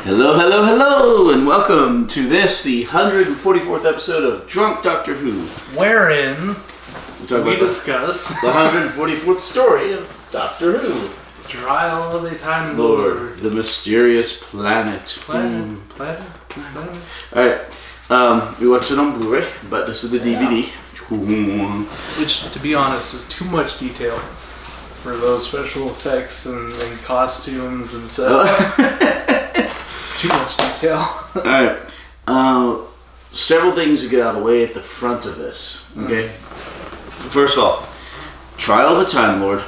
Hello, hello, hello, and welcome to the 144th episode of Drunk Doctor Who. Wherein we discuss the 144th story of Doctor Who. Trial of a Time Lord, the mysterious planet. Planet. Alright, we watched it on Blu-ray, but this is the DVD. Which, to be honest, is too much detail for those special effects and costumes and stuff. Too much detail. Alright, several things to get out of the way at the front of this. Okay? First of all, Trial of a Time Lord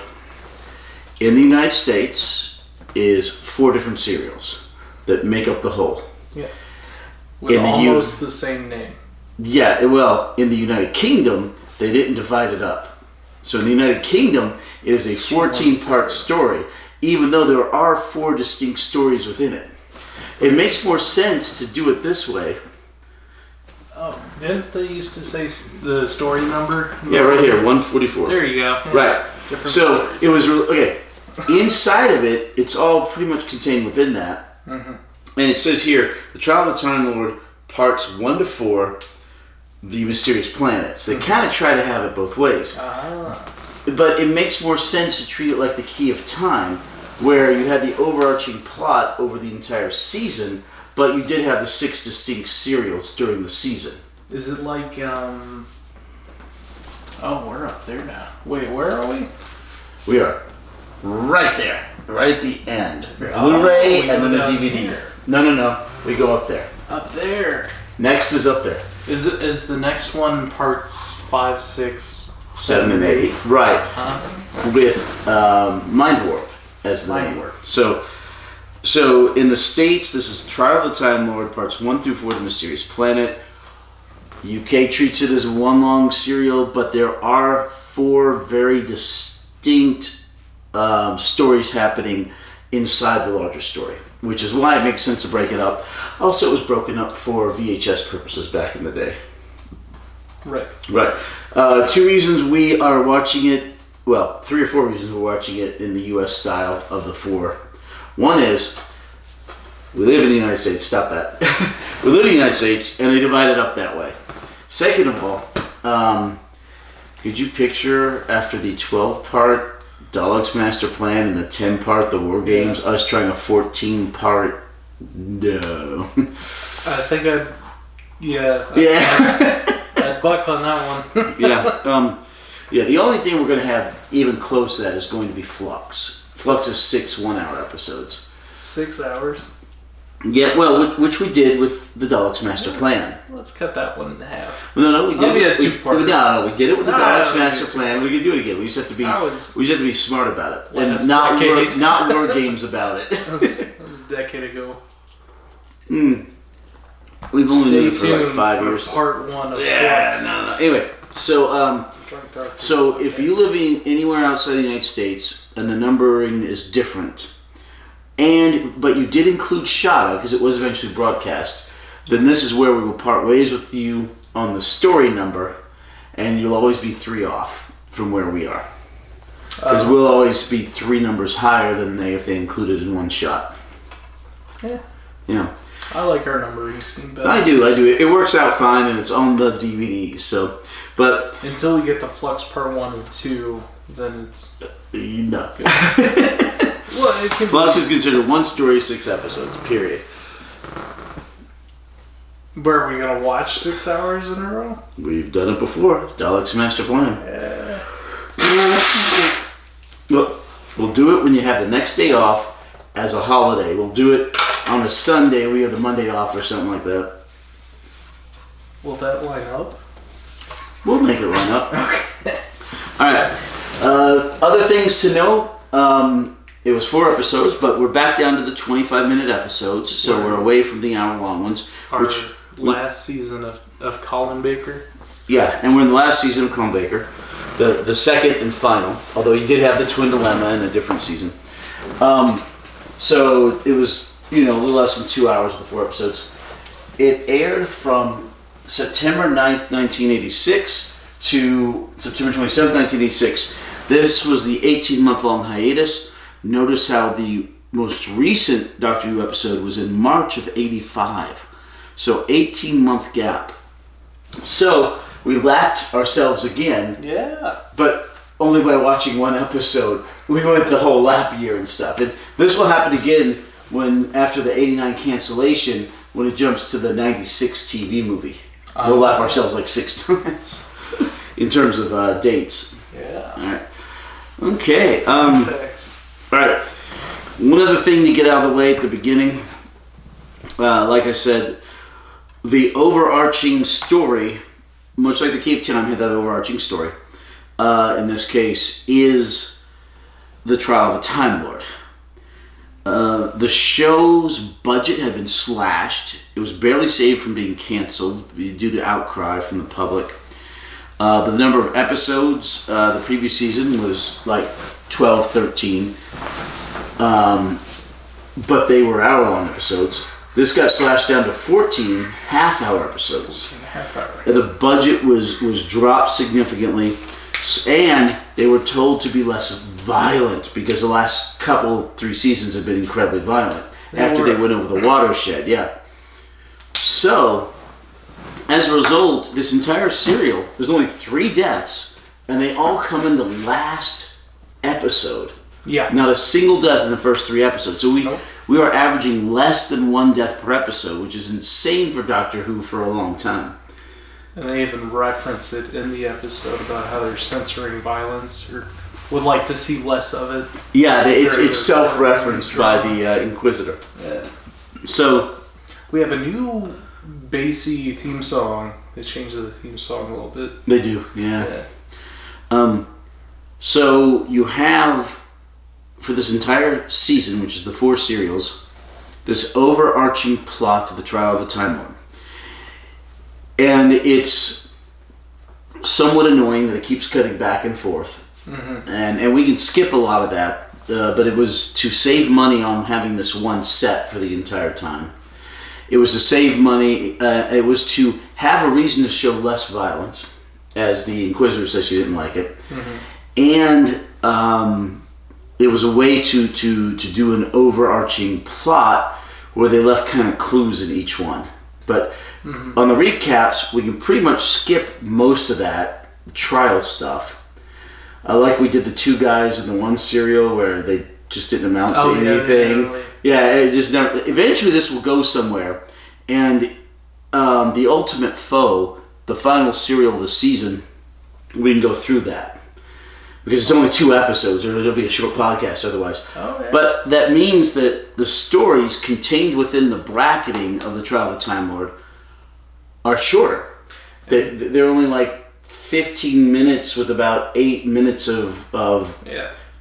in the United States is 4 different serials that make up the whole. Yeah. With almost the same name. Yeah, well, in the United Kingdom, they didn't divide it up. So in the United Kingdom, it is a 14-part story, even though there are 4 distinct stories within it. It makes more sense to do it this way. Oh, didn't they used to say the story number? Yeah, right here, 144. There you go. Right. Different so stories. It was okay. Inside of it, it's all pretty much contained within that. Mm-hmm. And it says here, the Trial of the Time Lord, parts 1 to 4, the mysterious planets. They kind of try to have it both ways. But it makes more sense to treat it like the Key of Time, where you had the overarching plot over the entire season, but you did have the 6 distinct serials during the season. Is it like, oh, we're up there now. Wait, where are we? We are right there, right at the end. Blu-ray and then the DVD. Here. No. We go up there. Up there. Next is up there. Is the next one parts 5, 6, 7 and 8. Right. With Mind Warp as the name. So in the States, this is Trial of the Time Lord, parts 1 through 4, The Mysterious Planet. UK treats it as one long serial, but there are 4 very distinct stories happening inside the larger story, which is why it makes sense to break it up. Also, it was broken up for VHS purposes back in the day. Right. 2 reasons we are watching it, well, 3 or 4 reasons we're watching it in the US style of the 4. One is, we live in the United States, stop that. We live in the United States, and they divide it up that way. Second of all, could you picture after the 12-part Dalek's Master Plan and the 10-part The War Games, us trying a 14-part? No. I think I'd buck on that one. Yeah, the only thing we're going to have even close to that is going to be Flux. Flux is 6 one-hour episodes. 6 hours? Yeah, well, which we did with the Dalek's Master Plan. Let's cut that one in half. No, we did. That'll be a 2-part. No, we did it with the Dalek's Master Plan. We could do it again. We just have to be. We just have to be smart about it and not war games about it. That was a decade ago. We've only done it for like 5 years. Part 1 of Flux. No. Anyway, so if you live anywhere outside the United States and the numbering is different, but you did include Shada because it was eventually broadcast, then this is where we will part ways with you on the story number, and you'll always be 3 off from where we are. Because we'll always be 3 numbers higher than if they included in one shot. Yeah. I like our numbering scheme better. I do. It works out fine, and it's on the DVD. So, but until we get to Flux Part 1 and 2, then it's no. Well, Flux is considered 1 story, 6 episodes. Period. Where are we gonna watch 6 hours in a row? We've done it before. Dalek's Master Plan. Yeah. Look, we'll do it when you have the next day off as a holiday. We'll do it on a Sunday where you have the Monday off or something like that. Will that line up? We'll make it line up. Okay. All right. Other things to know. It was 4 episodes, but we're back down to the 25-minute episodes, so we're away from the hour-long ones. Our last season of Colin Baker. Yeah, and we're in the last season of Colin Baker, the second and final, although he did have the Twin Dilemma in a different season. So it was, a little less than 2 hours before episodes. It aired from September 9th, 1986 to September 27th, 1986. This was the 18-month-long hiatus. Notice how the most recent Doctor Who episode was in March of '85. So 18-month gap. So we lapped ourselves again. Yeah. But only by watching one episode. We went the whole lap year and stuff. And this will happen again when, after the '89 cancellation, when it jumps to the '96 TV movie. We'll lap ourselves like 6 times in terms of dates. Yeah. All right. Okay. Thanks. All right. One other thing to get out of the way at the beginning. Like I said, the overarching story, much like the Cave Time had that overarching story, in this case, is the trial of a Time Lord. The show's budget had been slashed. It was barely saved from being canceled due to outcry from the public. But the number of episodes the previous season was like 12, 13. But they were hour-long episodes. This got slashed down to 14 half-hour episodes. And the budget was dropped significantly. And they were told to be less violent because the last 3 seasons have been incredibly violent after they went over the watershed. Yeah. So, as a result, this entire serial, there's only 3 deaths, and they all come in the last episode. Yeah. Not a single death in the first 3 episodes. So we are averaging less than 1 death per episode, which is insane for Doctor Who for a long time. And they even reference it in the episode about how they're censoring violence or would like to see less of it. Yeah, it's self-referenced by the Inquisitor. Yeah. So we have a new bassy theme song. They changed the theme song a little bit. They do, yeah. So you have, for this entire season, which is the 4 serials, this overarching plot to the trial of a Time Lord. And it's somewhat annoying that it keeps cutting back and forth. Mm-hmm. And we can skip a lot of that, but it was to save money on having this one set for the entire time. It was to save money. It was to have a reason to show less violence, as the Inquisitor says she didn't like it. Mm-hmm. And it was a way to do an overarching plot where they left kind of clues in each one. But on the recaps, we can pretty much skip most of that trial stuff. Like we did the 2 guys in the 1 serial where they just didn't amount to anything. Yeah, it just never. Eventually, this will go somewhere, and the Ultimate Foe, the final serial of the season, we can go through that because it's only 2 episodes, or it'll be a short podcast otherwise. Oh, yeah. But that means that the stories contained within the bracketing of the Trial of the Time Lord are shorter. They're only like 15 minutes with about 8 minutes of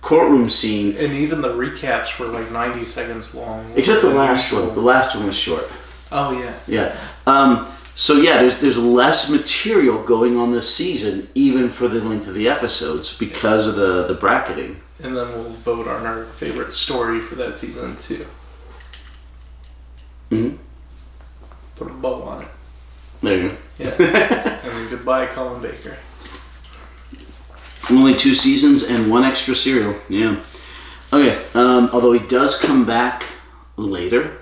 courtroom scene. And even the recaps were like 90 seconds long. Except the last one. The last one was short. Oh, yeah. Yeah. So yeah, there's less material going on this season, even for the length of the episodes, because of the bracketing. And then we'll vote on our favorite story for that season, too. Mm-hmm. Put a bow on it. There you go. Yeah. And then goodbye, Colin Baker. Only 2 seasons and 1 extra serial. Yeah. Okay. Although he does come back later.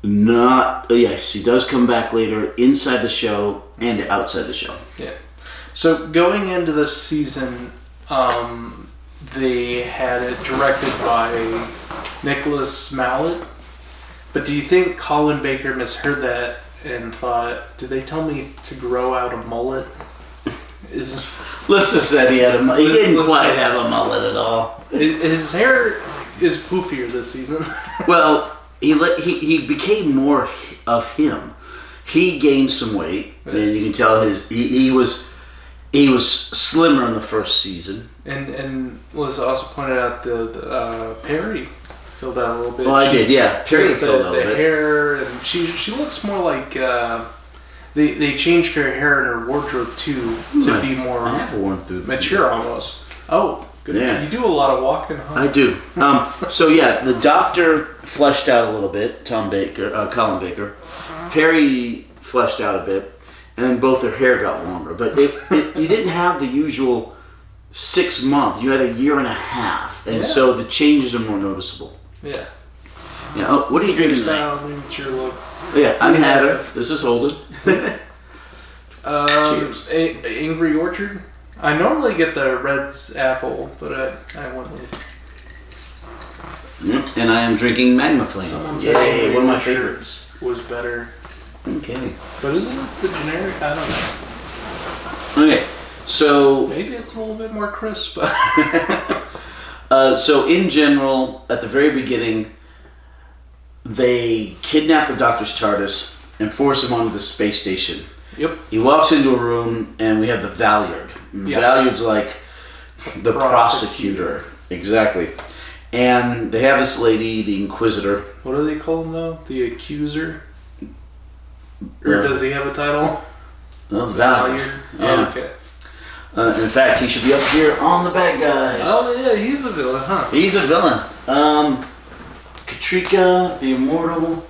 Yes, he does come back later inside the show and outside the show. Yeah. So going into this season, they had it directed by Nicholas Mallet. But do you think Colin Baker misheard that and thought, did they tell me to grow out a mullet? Let's just say he had a mullet. He didn't quite have a mullet at all. His hair is poofier this season. Well, he became more of him. He gained some weight, and you can tell he was slimmer in the first season. And was also pointed out the Perry filled out a little bit. Well, I did, yeah. Perry filled out a bit. The hair, and she looks more like they changed her hair in her wardrobe too to be more mature almost. Oh. Good. Yeah. You do a lot of walking, huh? I do. So yeah, the Doctor fleshed out a little bit. Colin Baker. Perry fleshed out a bit, and then both their hair got longer. But you didn't have the usual 6 months. You had a year and a half, and so the changes are more noticeable. Yeah. Yeah. Oh, what are you drinking tonight? Style, mature look. Yeah, I'm Hatter. This is Holden. Cheers. Angry Orchard. I normally get the Red's apple, but I went with. And I am drinking Magma Flame. Yay, one of my favorites. Was better. Okay. But isn't it the generic? I don't know. Okay, so maybe it's a little bit more crisp. So in general, at the very beginning, they kidnap the Doctor's TARDIS and force him onto the space station. Yep. He walks into a room, and we have the Valyard. Valyard's like the prosecutor. Exactly. And they have this lady, the Inquisitor. What do they call him, though? The Accuser? Or does he have a title? No, the Valyard. Yeah. Oh, okay. In fact, he should be up here on the bad guys. Oh, yeah, he's a villain, huh? He's a villain. Katrika, the Immortal.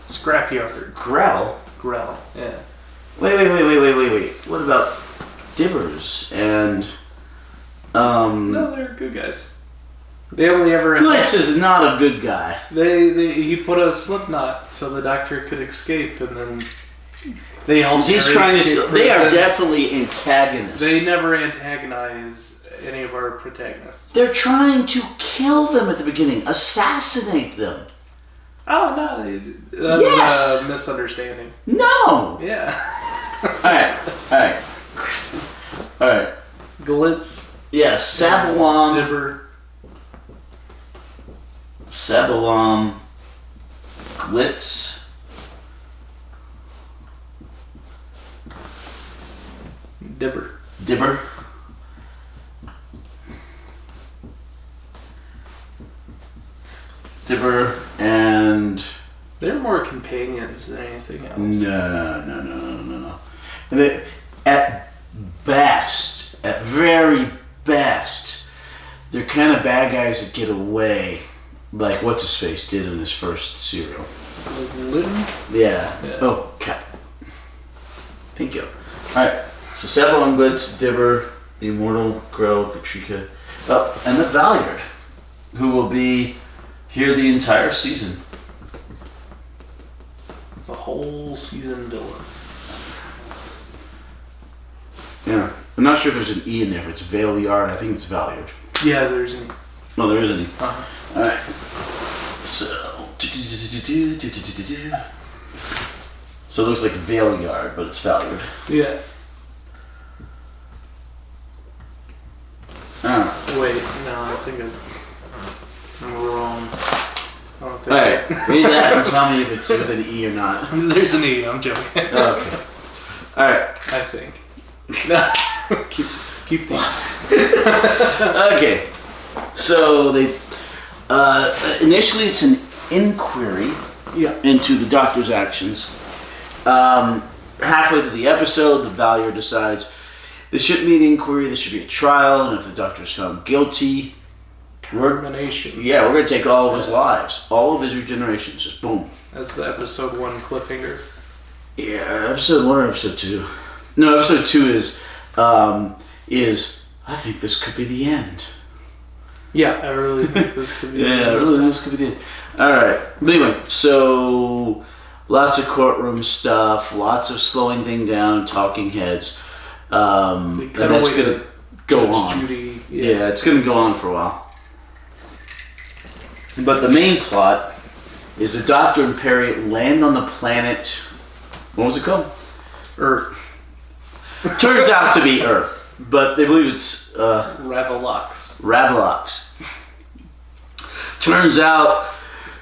Scrapyard. Grell, yeah. Wait. What about Dibbers and No, they're good guys. They only ever. Glitz is not a good guy. He put a slip knot so the Doctor could escape, and then they helped. He's trying to. They are definitely antagonists. They never antagonize any of our protagonists. They're trying to kill them at the beginning, assassinate them. Oh no, that's a misunderstanding. No. Yeah. All right. Glitz. Yes, Sabalom. Dibber. Sabalom. Glitz. Dibber. And they're more companions than anything else. No. At very best, they're kind of bad guys that get away, like what's his face did in his first serial. Like Lytton? Yeah. Oh, Cap. Thank you. All right. So Sabalom, Glitz, Dibber, the Immortal, Grell, Katrika, and the Valyard, who will be here the entire season. The whole season villain. Yeah. I'm not sure if there's an E in there. If it's Valyard, I think it's Valyard. Yeah, there's an E. No, there is an E. Uh-huh. Alright. So it looks like Valyard, but it's Valyard. Yeah. Oh. Wait, no, I think I'm wrong. Alright, read that and tell me if it's with an E or not. There's an E, I'm joking. Okay. Alright. I think. keep thinking. Okay. So they initially it's an inquiry into the Doctor's actions. Halfway through the episode, the Valyard decides this shouldn't be an inquiry, this should be a trial, and if the Doctor's found guilty, termination. We're going to take all of his lives, all of his regenerations, just boom. That's the episode 1 cliffhanger. Yeah, episode 1 or episode 2? No, episode 2 is I think this could be the end. Yeah, I really think this could be the end. Yeah, I really think this could be the end. Alright, but anyway, so lots of courtroom stuff, lots of slowing things down, talking heads. And that's going to go on. Judy, yeah, it's going to go on for a while. But the main plot is the Doctor and Perry land on the planet. What was it called? Earth. Turns out to be Earth, but they believe it's Ravalox. Turns out,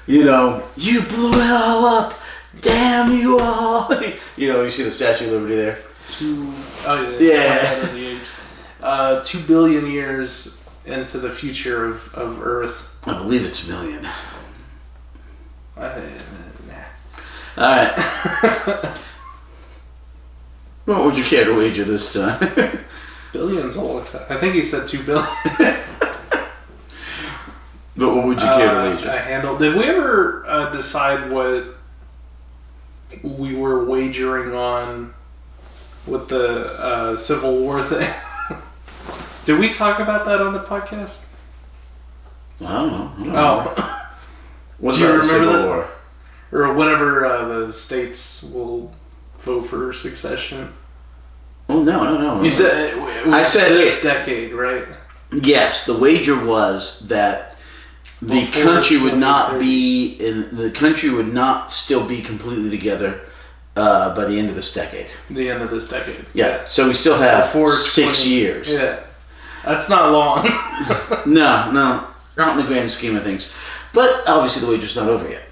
you blew it all up. Damn you all. You see the Statue of Liberty there. 2 billion years into the future of Earth. I believe it's a million. Nah. Alright. What would you care to wager this time? Billion's a long time. I think he said 2 billion. But what would you care to wager? Did we ever decide what we were wagering on with the Civil War thing? Did we talk about that on the podcast? I don't know. What Do you about the remember Civil that? War? Or whenever the states will vote for secession. Oh, no. You said I said this decade, right? Yes, the wager was that the Before country would not 2030. be in the country would not still be completely together by the end of this decade. The end of this decade. Yeah, so we still have Before 6 20 years. Yeah. That's not long. No, not in the grand scheme of things. But obviously the wager's not over yet.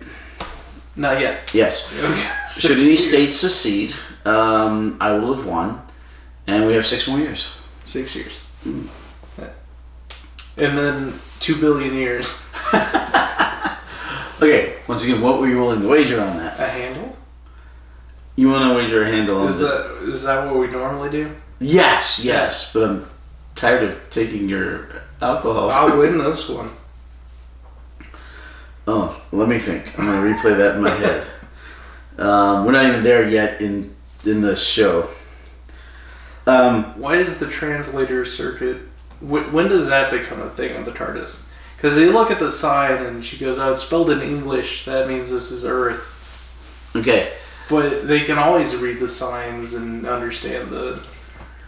Not yet. Yes. Okay. Should any state secede, I will have won, and we have 6 more years. 6 years. Yeah. And then 2 billion years. Okay, once again, what were you willing to wager on that? A handle? You want to wager a handle on Is that what we normally do? Yes, but I'm tired of taking your alcohol. I'll win this one. Oh, let me think. I'm going to replay that in my head. We're not even there yet in this show. Why is the translator circuit... When does that become a thing on the TARDIS? Because they look at the sign and she goes, oh, it's spelled in English. That means this is Earth. Okay. But they can always read the signs and understand the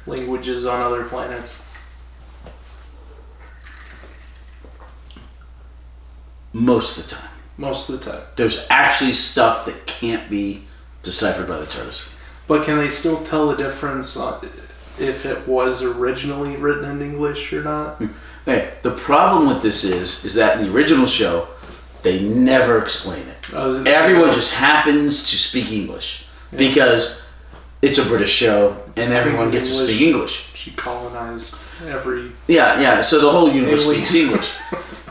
languages on other planets. Most of the time. Most of the time. There's actually stuff that can't be deciphered by the TARDIS. But can they still tell the difference if it was originally written in English or not? Okay, the problem with this is that in the original show, they never explain it. Everyone just happens to speak English because it's a British show and everyone gets to speak English. She colonized every... Yeah, so the whole universe Alien. speaks English.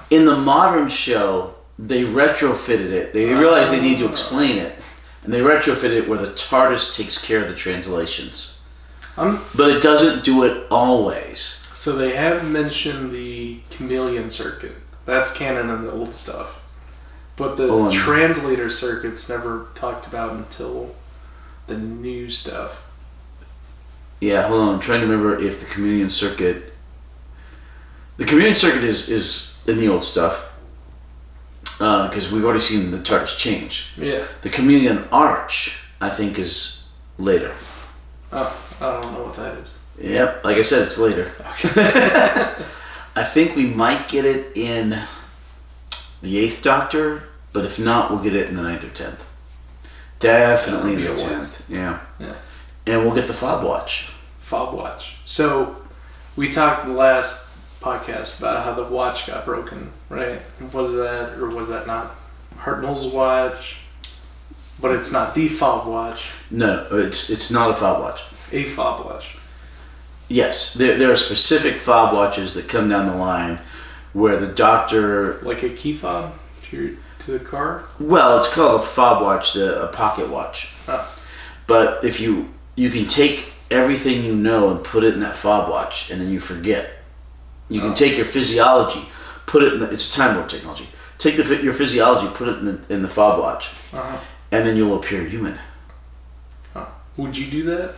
In the modern show, they retrofitted it. They realized they need to explain it. And they retrofitted it where the TARDIS takes care of the translations. But it doesn't do it always. So they have mentioned the chameleon circuit. That's canon in the old stuff. But the translator circuit's never talked about until the new stuff. Yeah, hold on. I'm trying to remember if the chameleon circuit... The chameleon circuit is in the old stuff. Because we've already seen the TARDIS change. Yeah. The chameleon arch, I think, is later. Oh, I don't know what that is. Yep, like I said, it's later. Okay. I think we might get it in the 8th Doctor, but if not, we'll get it in the 9th or 10th. Definitely in the 10th. Yeah. And we'll get the Fob Watch. Fob Watch. So, we talked in the last podcast about how the watch got broken, right? Was that, or was that not Hartnell's watch? But it's not the Fob Watch. No, it's not a Fob Watch. A Fob Watch. Yes, there are specific Fob Watches that come down the line where the Doctor... Like a key fob to the car? Well, it's called a Fob Watch, a pocket watch. Oh. But if you can take everything you know and put it in that Fob Watch, and then you forget. You can take your physiology, put it in it's a Time Lord technology. Take your physiology, put it in the Fob Watch, and then you'll appear human. Would you do that?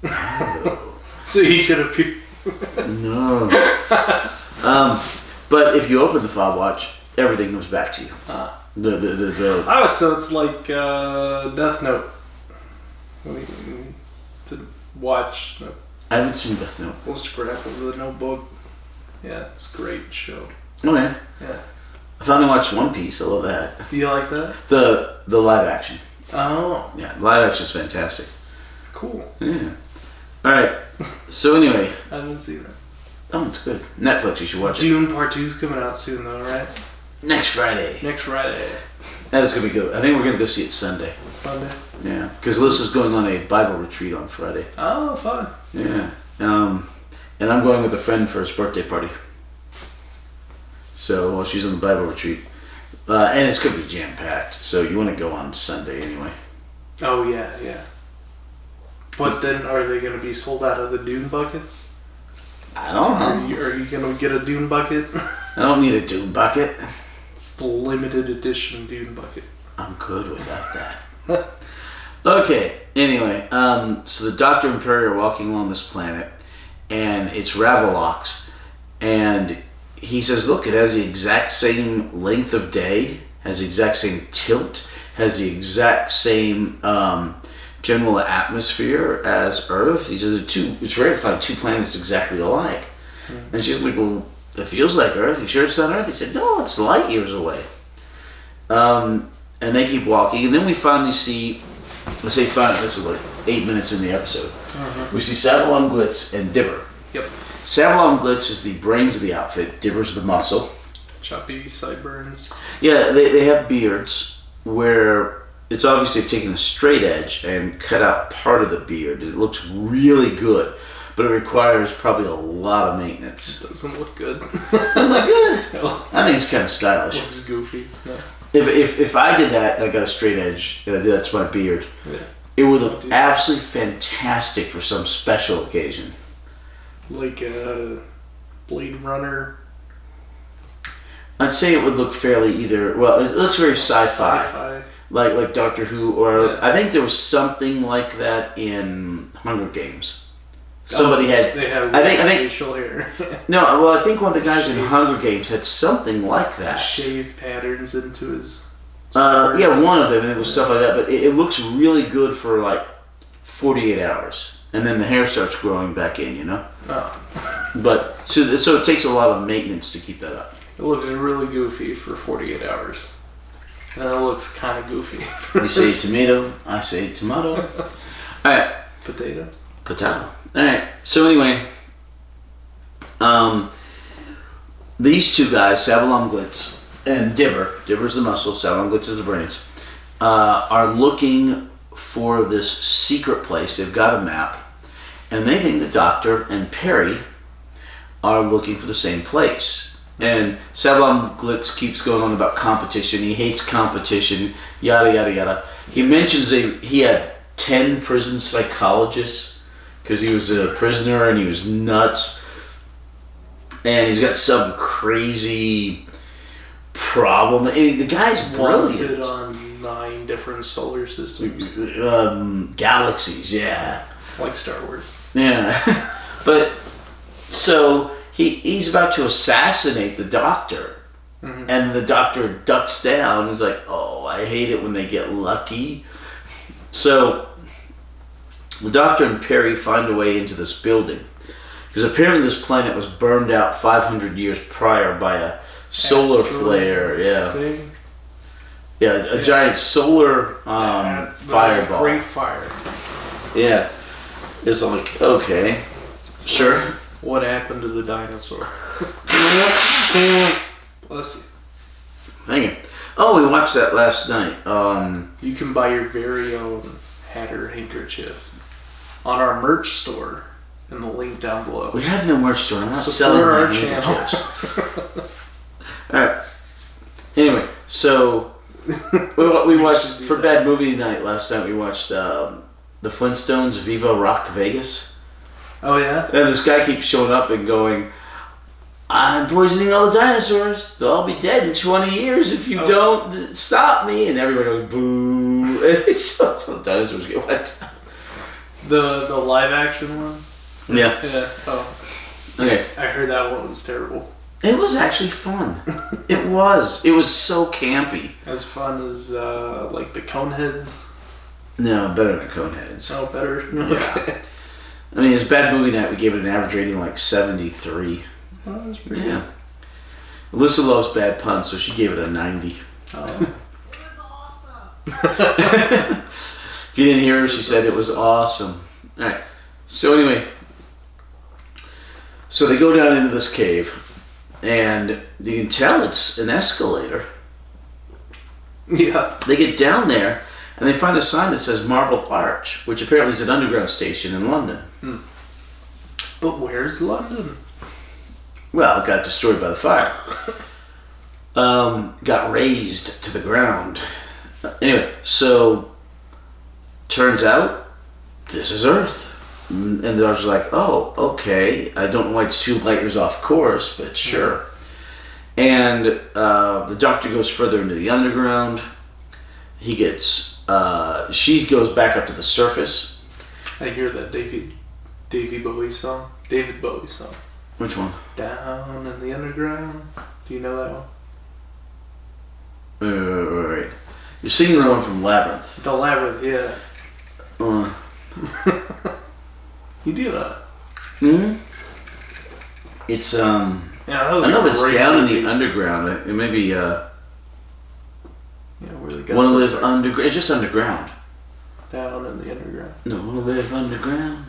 No. So you could appear... No. But if you open the Fob Watch, everything comes back to you. Oh, so it's like Death Note. The watch. I haven't seen Death Note. Postgraph of the Notebook. Yeah, it's a great show. Oh yeah. Yeah. I finally watched One Piece. I love that. Do you like that? The live action. Oh. Yeah, live action is fantastic. Cool. Yeah. All right. So anyway. I haven't seen that. Oh, it's good. Netflix, you should watch it. Dune Part 2 is coming out soon, though, right? Next Friday. Next Friday. That is going to be good. I think we're going to go see it Sunday. Sunday? Yeah. Because Alyssa's going on a Bible retreat on Friday. Oh, fun. Yeah. And I'm going with a friend for his birthday party. So, well, she's on the Bible retreat. And it's going to be jam-packed. So you want to go on Sunday anyway. Oh, yeah. But then are they going to be sold out of the Dune buckets? I don't know. Are you going to get a Dune bucket? I don't need a Dune bucket. It's the limited edition Dune bucket. I'm good without that. Okay, anyway, so the Doctor and Perry are walking along this planet, and it's Ravolox, and he says, look, it has the exact same length of day has the exact same tilt, has the exact same general atmosphere as Earth. He says it's rare to find two planets exactly alike. Mm-hmm. And she's like, well, it feels like Earth. You sure it's not Earth? He said, no, it's light years away. And they keep walking, and then we finally see, let's say finally, this is like 8 minutes in the episode. Mm-hmm. We see Savalon Glitz and Dibber. Yep. Savalon Glitz is the brains of the outfit. Dibber's the muscle. Choppy sideburns. Yeah, they have beards where it's obvious they've taken a straight edge and cut out part of the beard. It looks really good, but it requires probably a lot of maintenance. It doesn't look good. Doesn't look good? I think it's kind of stylish. It looks goofy. No. If I did that and I got a straight edge and I did that to my beard, it would look absolutely fantastic for some special occasion. Like a Blade Runner. I'd say it would look fairly either. Well, it looks very sci-fi. Like Doctor Who, or I think there was something like that in Hunger Games. Somebody had. They had I think facial hair. No, well, I think one of the guys in Hunger Games had something like that. Shaved patterns into his. Yeah, one of them. And it was stuff like that, but it looks really good for like 48 hours, and then the hair starts growing back in. You know. Oh. But so it takes a lot of maintenance to keep that up. It looks really goofy for 48 hours. And it looks kind of goofy. You say tomato, I say tomato. Alright. Potato. Alright, so anyway, these two guys, Savalon Glitz and Dibber's the muscle, Savalon Glitz is the brains, are looking for this secret place. They've got a map, and they think the Doctor and Perry are looking for the same place. And Savalon Glitz keeps going on about competition. He hates competition, yada, yada, yada. He mentions he had 10 prison psychologists because he was a prisoner and he was nuts. And he's got some crazy problem. The guy's brilliant. Wanted on 9 different solar systems. Galaxies, yeah. Like Star Wars. Yeah. But, so... He's about to assassinate the Doctor, and the Doctor ducks down. He's like, "Oh, I hate it when they get lucky." So the Doctor and Perry find a way into this building because apparently this planet was burned out 500 years prior by a solar flare. Yeah, thing. Yeah, a giant solar fireball. Great fire. Yeah, it's like okay, sure. What happened to the dinosaur? Bless you. Thank you. Oh, we watched that last night. You can buy your very own Hatter handkerchief on our merch store in the link down below. We have no merch store. I'm not selling our handkerchiefs. Alright. Anyway, so we watched, for Bad Movie Night last night, we watched the Flintstones Viva Rock Vegas. Oh, yeah? And this guy keeps showing up and going, I'm poisoning all the dinosaurs. They'll all be dead in 20 years if you don't stop me. And everybody goes, boo. And so the dinosaurs get wiped out. The live action one? Yeah. Yeah. Oh. Okay. I heard that one was terrible. It was actually fun. It was. It was so campy. As fun as, like, the Coneheads? No, better than Coneheads. Oh, better? Yeah. Okay. I mean, it's Bad Movie Night. We gave it an average rating like 73. Oh, that's pretty good. Alyssa loves bad puns, so she gave it a 90. Oh. If you didn't hear her, she said it was awesome. Alright. So anyway. So they go down into this cave. And you can tell it's an escalator. Yeah. They get down there. And they find a sign that says Marble Arch, which apparently is an underground station in London. But where's London? Well, it got destroyed by the fire. Got razed to the ground. Anyway, so turns out this is Earth. And the Doctor's like, oh, okay. I don't know why it's 2 light years off course, but sure. And the Doctor goes further into the underground. He gets... she goes back up to the surface. I hear that David Bowie song. Which one? Down in the underground. Do you know that one? Right. You're singing the one from Labyrinth. The Labyrinth, yeah. You do that. Hmm. It's Yeah, that was I know it's down movie. in the underground. It may be Yeah, where they got want to live underground. It's just underground. down in the underground. No, want to live underground.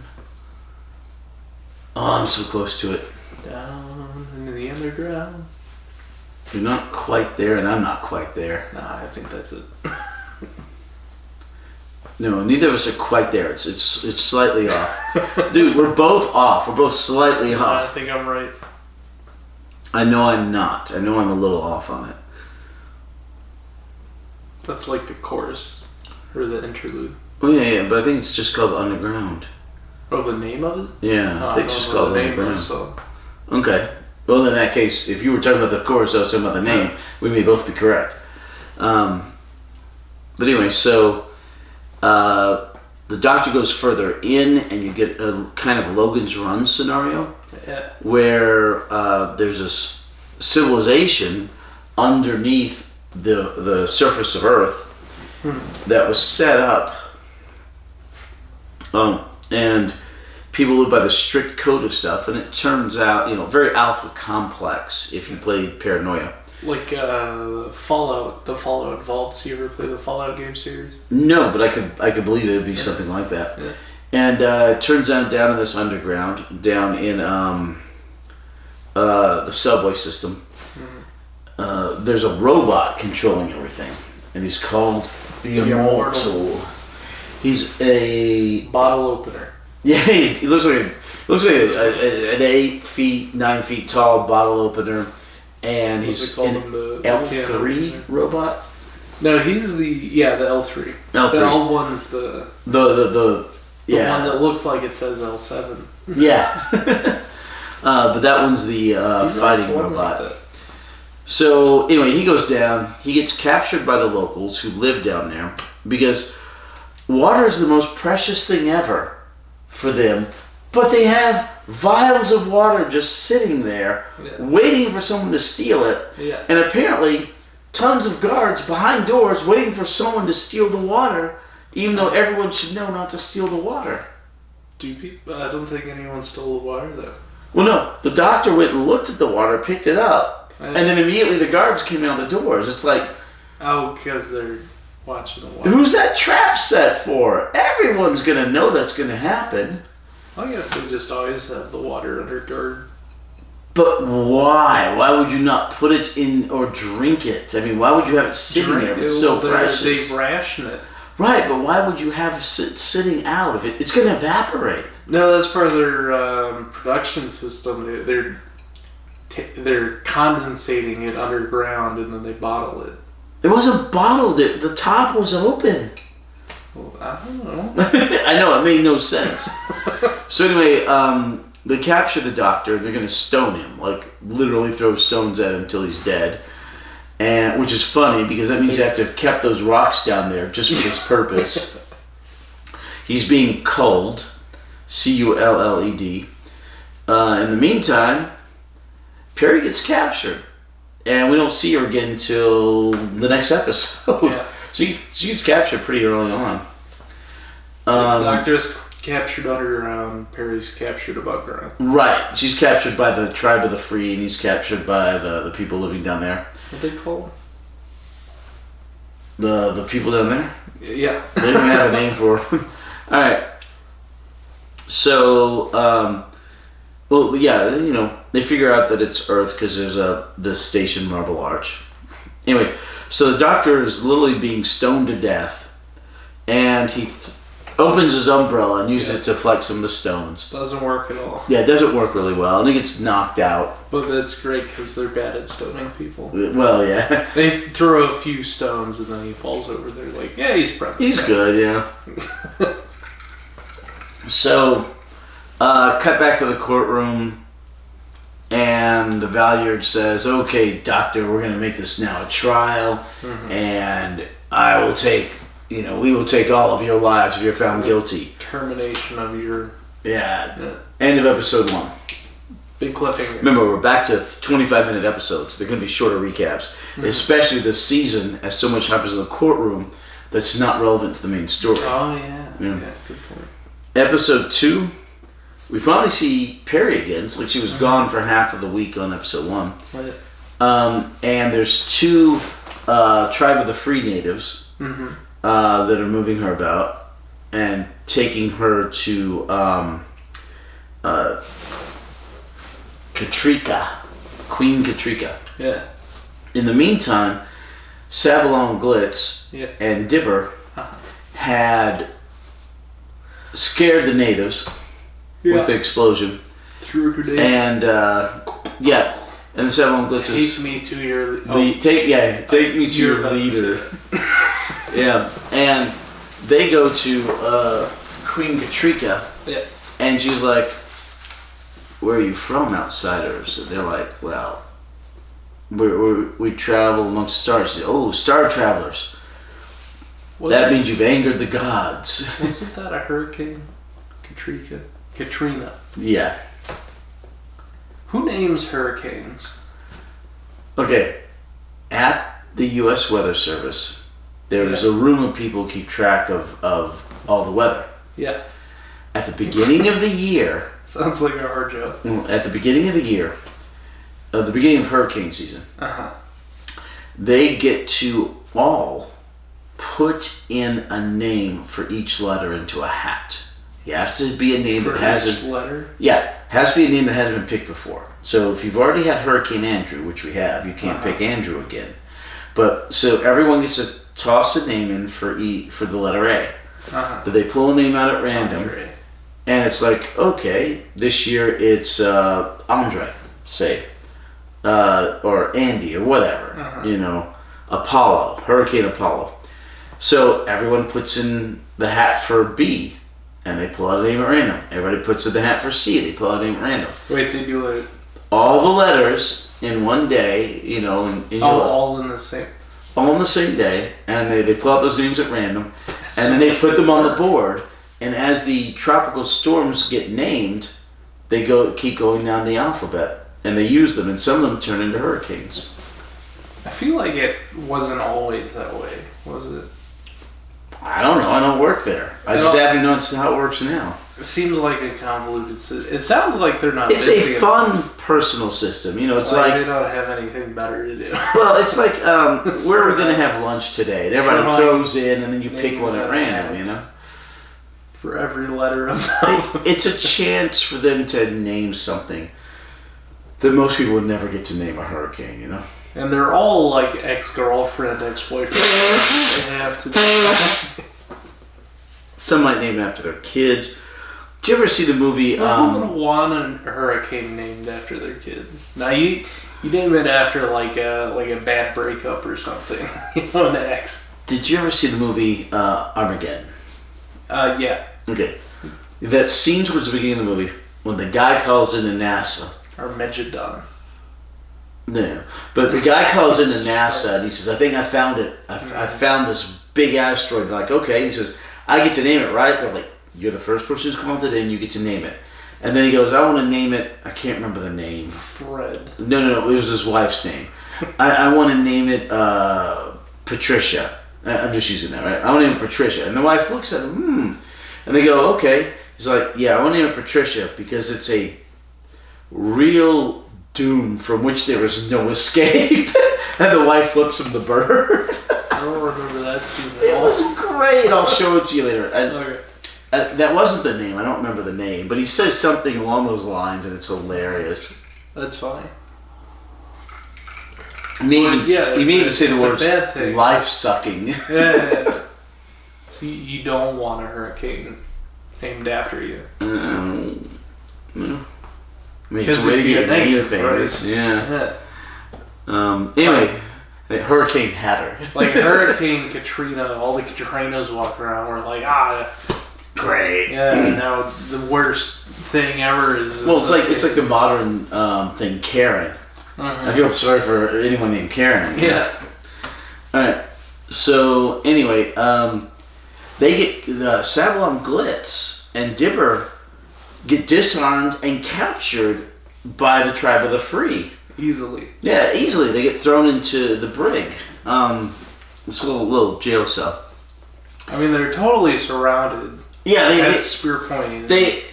Oh, I'm so close to it. Down in the underground. You're not quite there, and I'm not quite there. Nah, I think that's it. No, neither of us are quite there. It's slightly off. Dude, we're both off. We're both slightly I off. think I'm right. I know I'm not. I know I'm a little off on it. That's like the chorus or the interlude. Oh yeah, but I think it's just called Underground. Oh, the name of it? Yeah, I think it's just called the name of the Underground. song. Okay. Well, in that case, if you were talking about the chorus, I was talking about the name. We may both be correct. But anyway, so the Doctor goes further in, and you get a kind of Logan's Run scenario, Yeah. where there's this civilization underneath the surface of Earth that was set up, and people live by the strict code of stuff, and it turns out, very alpha complex if you played Paranoia. Like Fallout, the Fallout Vaults. You ever play the Fallout game series? No, but I could believe it would be something like that. Yeah. And it turns out down in this underground, down in the subway system, there's a robot controlling everything, and he's called the Immortal. He's a Bottle opener. Yeah, he looks like an 8 feet, 9 feet tall bottle opener, and he's an L3 robot. No, he's the L3. L3. The L1's the one that looks like it says L7. Yeah, but that one's the fighting robot. Like so anyway, he goes down. He gets captured by the locals who live down there because water is the most precious thing ever for them, but they have vials of water just sitting there waiting for someone to steal it, and apparently tons of guards behind doors waiting for someone to steal the water, even though everyone should know not to steal the water. I don't think anyone stole the water though. Well, no, the Doctor went and looked at the water, picked it up, and then immediately the guards came out the doors. It's like, because they're watching the water. Who's that trap set for? Everyone's gonna know that's gonna happen. I guess they just always have the water under guard. But why? Why would you not put it in or drink it? I mean, why would you have it sitting there? It's so precious. They ration it. Right, but why would you have it sitting out of it? It's gonna evaporate. No, that's part of their production system. They're condensating it underground and then they bottle it. It wasn't bottled. The top was open. Well, I don't know. I know, it made no sense. So anyway, they capture the Doctor. They're going to stone him. Like, literally throw stones at him until he's dead. And which is funny, because that means they have to have kept those rocks down there just for this purpose. He's being culled. Culled. In the meantime, Perry gets captured. And we don't see her again until the next episode. Yeah. She gets captured pretty early on. The Doctor's captured underground. Perry's captured above ground. Right. She's captured by the Tribe of the Free, and he's captured by the people living down there. What they call the people down there? Yeah. They don't have a name for them. All right. So, well, yeah, they figure out that it's Earth because there's this station Marble Arch. Anyway, so the Doctor is literally being stoned to death, and he opens his umbrella and uses it to flex some of the stones. Doesn't work at all. Yeah, it doesn't work really well, and he gets knocked out. But that's great because they're bad at stoning people. Well, yeah. They throw a few stones and then he falls over. They're like, yeah, he's prepped. He's good, yeah. So, cut back to the courtroom, and the Valyard says, okay, Doctor, we're going to make this now a trial, and I will take, we will take all of your lives if you're found guilty. Termination of your... Yeah. End of episode 1. Big cliffhanger. Remember, we're back to 25-minute episodes. They're going to be shorter recaps, especially this season, as so much happens in the courtroom that's not relevant to the main story. Oh, yeah. Yeah, good point. Episode 2, we finally see Perry again. It's like she was gone for half of the week on episode 1. Right. And there's 2 Tribe of the Free natives that are moving her about and taking her to Katrika, Queen Katrika. Yeah. In the meantime, Sabalon Glitz and Dibber had scared the natives with the explosion. Threw a grenade. And and the Sabalon Glitz is take me to your take me to your leader. Yeah, and they go to Queen Katrika. Yeah. And she's like, "Where are you from, outsiders?" And they're like, "Well, we travel amongst stars." She said, "Oh, star travelers. That means you've angered the gods." Wasn't that a hurricane? Katrina. Yeah. Who names hurricanes? Okay. At the U.S. Weather Service, there's a room of people who keep track of all the weather. Yeah. At the beginning of the year... Sounds like a hard job. At the beginning of the year, the beginning of hurricane season, they get to all put in a name for each letter into a hat. You have to be a name that hasn't... letter? Yeah. Has to be a name that hasn't been picked before. So if you've already had Hurricane Andrew, which we have, you can't pick Andrew again. But so everyone gets to toss a name in for the letter A. That they pull a name out at random. Andre. And it's like, okay, this year it's Andre, say, or Andy, or whatever. You know, Apollo, Hurricane Apollo. So everyone puts in the hat for B. And they pull out a name at random. Everybody puts in the hat for C. They pull out a name at random. Wait, they do it... All the letters in one day, you know... all in the same... All on the same day. And they pull out those names at random. And then they put them on the board. And as the tropical storms get named, they keep going down the alphabet. And they use them. And some of them turn into hurricanes. I feel like it wasn't always that way, was it? I don't know. I don't work there. I just happen to know how it works now. It seems like a convoluted system. It sounds like they're not... It's a fun personal system. You know, it's like... They don't have anything better to do. Well, it's like, where are we going to have lunch today? And everybody throws in, and then you pick one at random, you know? For every letter of them. It's a chance for them to name something that most people would never get to name a hurricane, you know? And they're all like ex-girlfriend, ex-boyfriend. They have to do that. Some might name it after their kids. Did you ever see the movie... Who would want a hurricane named after their kids? Now, you name it after like a bad breakup or something. You know, an ex. Did you ever see the movie Armageddon? Yeah. Okay. That scene towards the beginning of the movie, when the guy calls into NASA... Armageddon. No, but the guy calls into NASA and he says, "I think I found it. I found this big asteroid." They're like, "Okay." He says, "I get to name it, right?" They're like, "You're the first person who's called it in. You get to name it." And then he goes, "I want to name it." I can't remember the name. Fred. No. It was his wife's name. I want to name it Patricia. I'm just using that, right? I want to name it Patricia. And the wife looks at him, And they go, "Okay." He's like, "Yeah, I want to name it Patricia because it's a real doom from which there is no escape." And the wife flips him the bird. I don't remember that scene at It all. was great. I'll show it to you later. Okay. That wasn't the name. I don't remember the name. But he says something along those lines, and it's hilarious. That's funny. He may even say the words life-sucking. Yeah. So you don't want a hurricane named after you. No. I mean, it's a way to get name famous. Right? Yeah. Anyway, Hurricane Hatter. Like Hurricane Katrina, all the Katrinas walk around were like, great. Yeah, now the worst thing ever is... Well, it's like the modern thing, Karen. I feel sorry for anyone named Karen. Yeah. Alright, so anyway, they get Sabalon Glitz and Dibber get disarmed and captured by the Tribe of the Free. Easily. Yeah, easily. They get thrown into the brig. This little jail cell. I mean, they're totally surrounded. Yeah, at Spear Point. They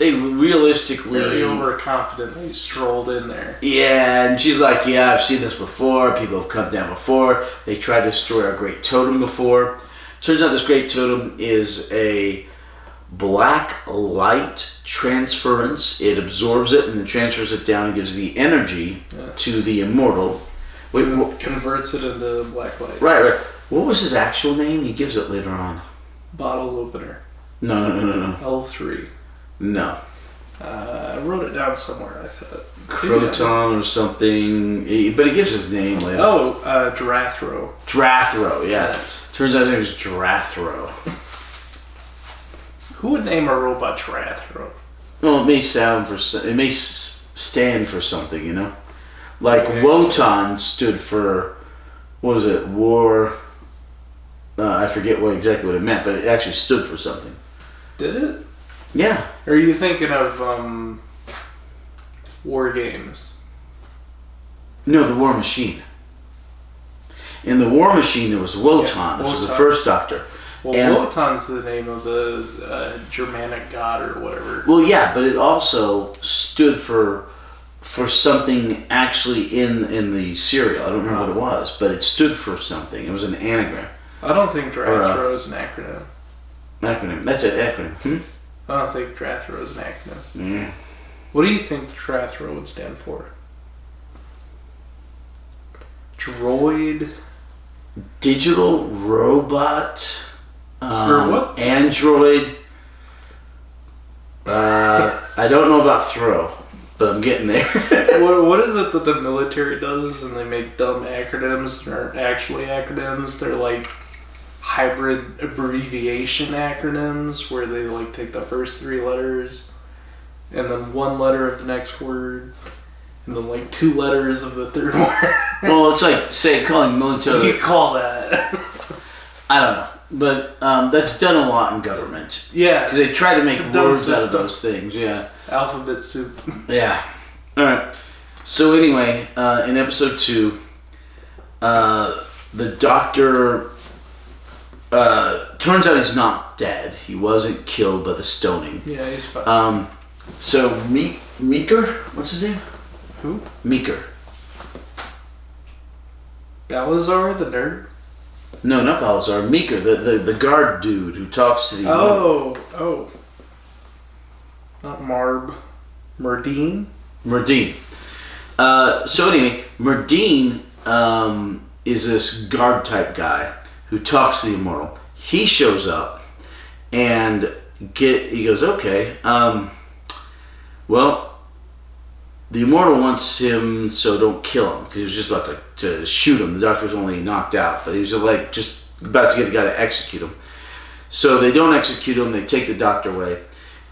realistically very overconfidently strolled in there. Yeah, and she's like, yeah, I've seen this before. People have come down before. They tried to destroy our great totem before. Turns out this great totem is a black light transference. It absorbs it and then transfers it down and gives the energy to the immortal. Converts it into black light. Right. What was his actual name? He gives it later on. Bottle opener. No. L3. No. I wrote it down somewhere, I thought. Croton or something. But he gives his name later. Oh, Drathro. Drathro, yeah. Turns out his name is Drathro. Who would name a robot Drathro? Well, it may stand for something, you know? Like Wotan stood for, what was it, war... I forget exactly what it meant, but it actually stood for something. Did it? Yeah. Or are you thinking of War Games? No, the War Machine. In the War Machine, there was Wotan. This was the first Doctor. Well, Wotan's the name of the Germanic god or whatever. Well, yeah, but it also stood for something actually in the serial. I don't remember what it was, but it stood for something. It was an anagram. I don't think Drathro is an acronym. Acronym. That's an acronym. I don't think Drathro is an acronym. Mm. What do you think Drathro would stand for? Droid? Digital robot? Or what? Android? I don't know about throw, but I'm getting there. What is it that the military does and they make dumb acronyms that aren't actually acronyms? They're like hybrid abbreviation acronyms where they like take the first 3 letters and then 1 letter of the next word and then like 2 letters of the third word. Well, it's like, say, calling military... What do you call that? I don't know. But that's done a lot in government. Yeah. Because they try to make words out of those things, yeah. Alphabet soup. Yeah. Alright. So anyway, in episode 2, the Doctor... turns out he's not dead. He wasn't killed by the stoning. Yeah, he's fine. So Meeker? What's his name? Who? Meeker. Balazar, the nerd? No, not Balazar. Meeker, the guard dude who talks to the... Oh. Not Marb. Merdine? Merdine. So anyway, Merdine is this guard type guy who talks to the immortal. He shows up and he goes, okay, well, the immortal wants him, so don't kill him, because he was just about to shoot him. The Doctor was only knocked out, but he was like just about to get a guy to execute him. So they don't execute him, they take the Doctor away.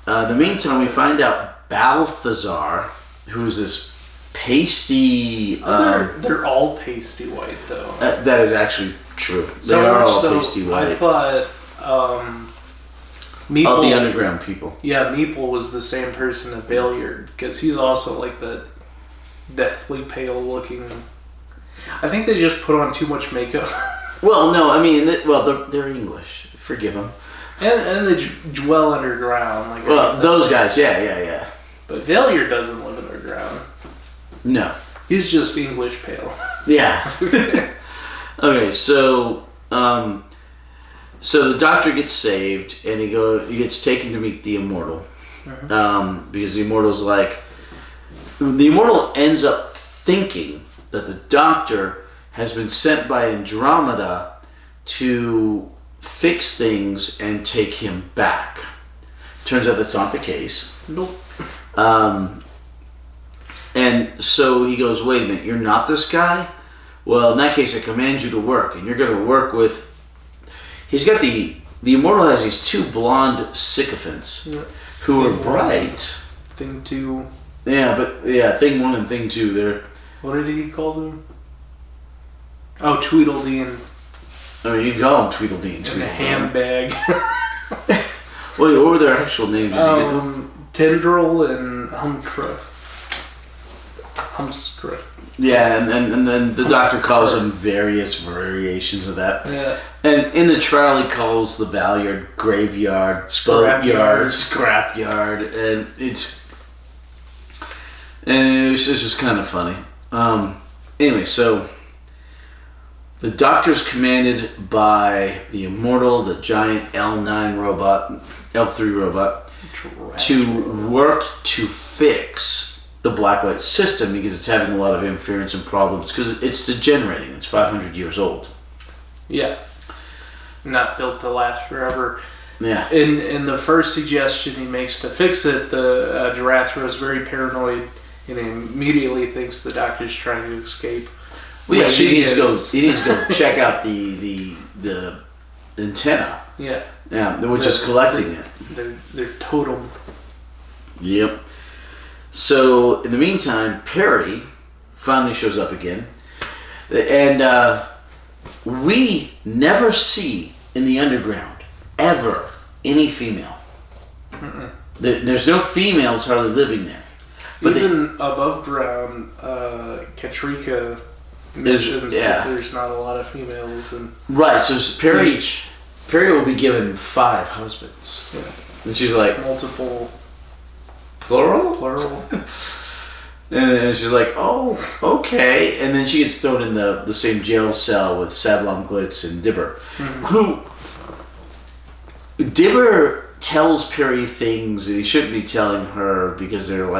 In the meantime, we find out Balthazar, who is this pasty... they're all pasty white, though. That is actually true. They are all pasty white. I thought Meeple... All the underground people. Yeah, Meeple was the same person as Valeyard, because he's also like the deathly pale looking... I think they just put on too much makeup. Well, no, I mean, they're English. Forgive them. And they dwell underground. Like those guys, yeah. But Valeyard doesn't live underground. No. He's just English pale. Yeah. Okay, so the Doctor gets saved, and he gets taken to meet the Immortal. Because the Immortal's like... The Immortal ends up thinking that the Doctor has been sent by Andromeda to fix things and take him back. Turns out that's not the case. Nope. And so he goes, wait a minute, you're not this guy? Well, in that case, I command you to work, and you're going to work with... He's got the Immortal has these 2 blonde sycophants who are bright. Thing 2. Yeah, but thing 1 and thing 2, they're... What did he call them? Oh, Tweedledee. I mean, you can call them Tweedledee and a handbag. Wait, what were their actual names? Did you get them? Tendril and Humcra. I'm screwed. Yeah, and then the doctor calls him various variations of that. Yeah. And in the trial, he calls the Valeyard graveyard, scrapyard, and it's just kind of funny. Anyway, so the doctor's commanded by the Immortal, the giant L3 robot, to work to fix the Blacklight system because it's having a lot of interference and problems because it's degenerating. It's 500 years old. Yeah. Not built to last forever. Yeah. In the first suggestion he makes to fix it, the Jarathra is very paranoid and he immediately thinks the doctor's trying to escape. Well, yeah, he needs to go check out the antenna. Yeah. Yeah, which is collecting it. Their totem. Yep. So, in the meantime, Perry finally shows up again. And we never see in the underground, ever, any female. There's no females hardly living there. But even above ground, Katrika mentions that there's not a lot of females. Right, so Perry will be given 5 husbands. Yeah. And she's like... Multiple... Plural. And she's like, oh, okay. And then she gets thrown in the same jail cell with Sablon Glitz and Dibber. Dibber tells Perry things that he shouldn't be telling her because they're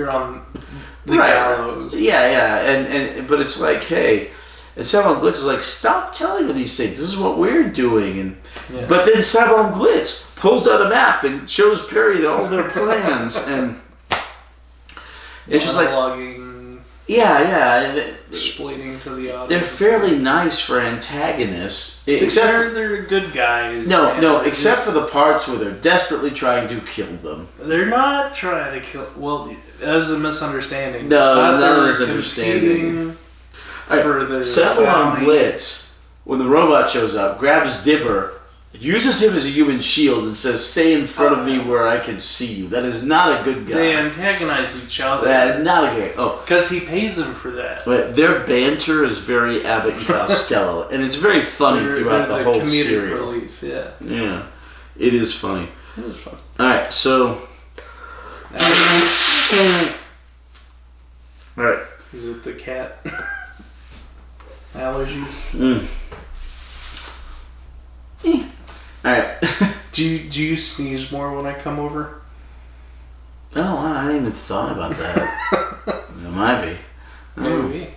on the gallows. Yeah. But it's like, hey, and Sablon Glitz is like, stop telling her these things. This is what we're doing. But then Sablon Glitz pulls out a map and shows Perry all their plans and it's just like explaining to the audience. They're fairly nice for antagonists, except they're good guys. No, except for the parts where they're desperately trying to kill them. They're not trying to kill. Well, that was a misunderstanding. No, not a misunderstanding. Sablon Glitz, when the robot shows up, grabs Dibber, uses him as a human shield and says, stay in front of me where I can see you. That is not a good guy. They antagonize each other. Not a good guy. Oh. Because he pays them for that. But their banter is very Abbott and Costello, and it's very funny throughout the whole series. Relief, yeah. Yeah. It is funny. It is fun. Alright, so... Alright. Is it the cat? Allergy? Alright. Do you sneeze more when I come over? Oh, I hadn't even thought about that. It might be. Maybe.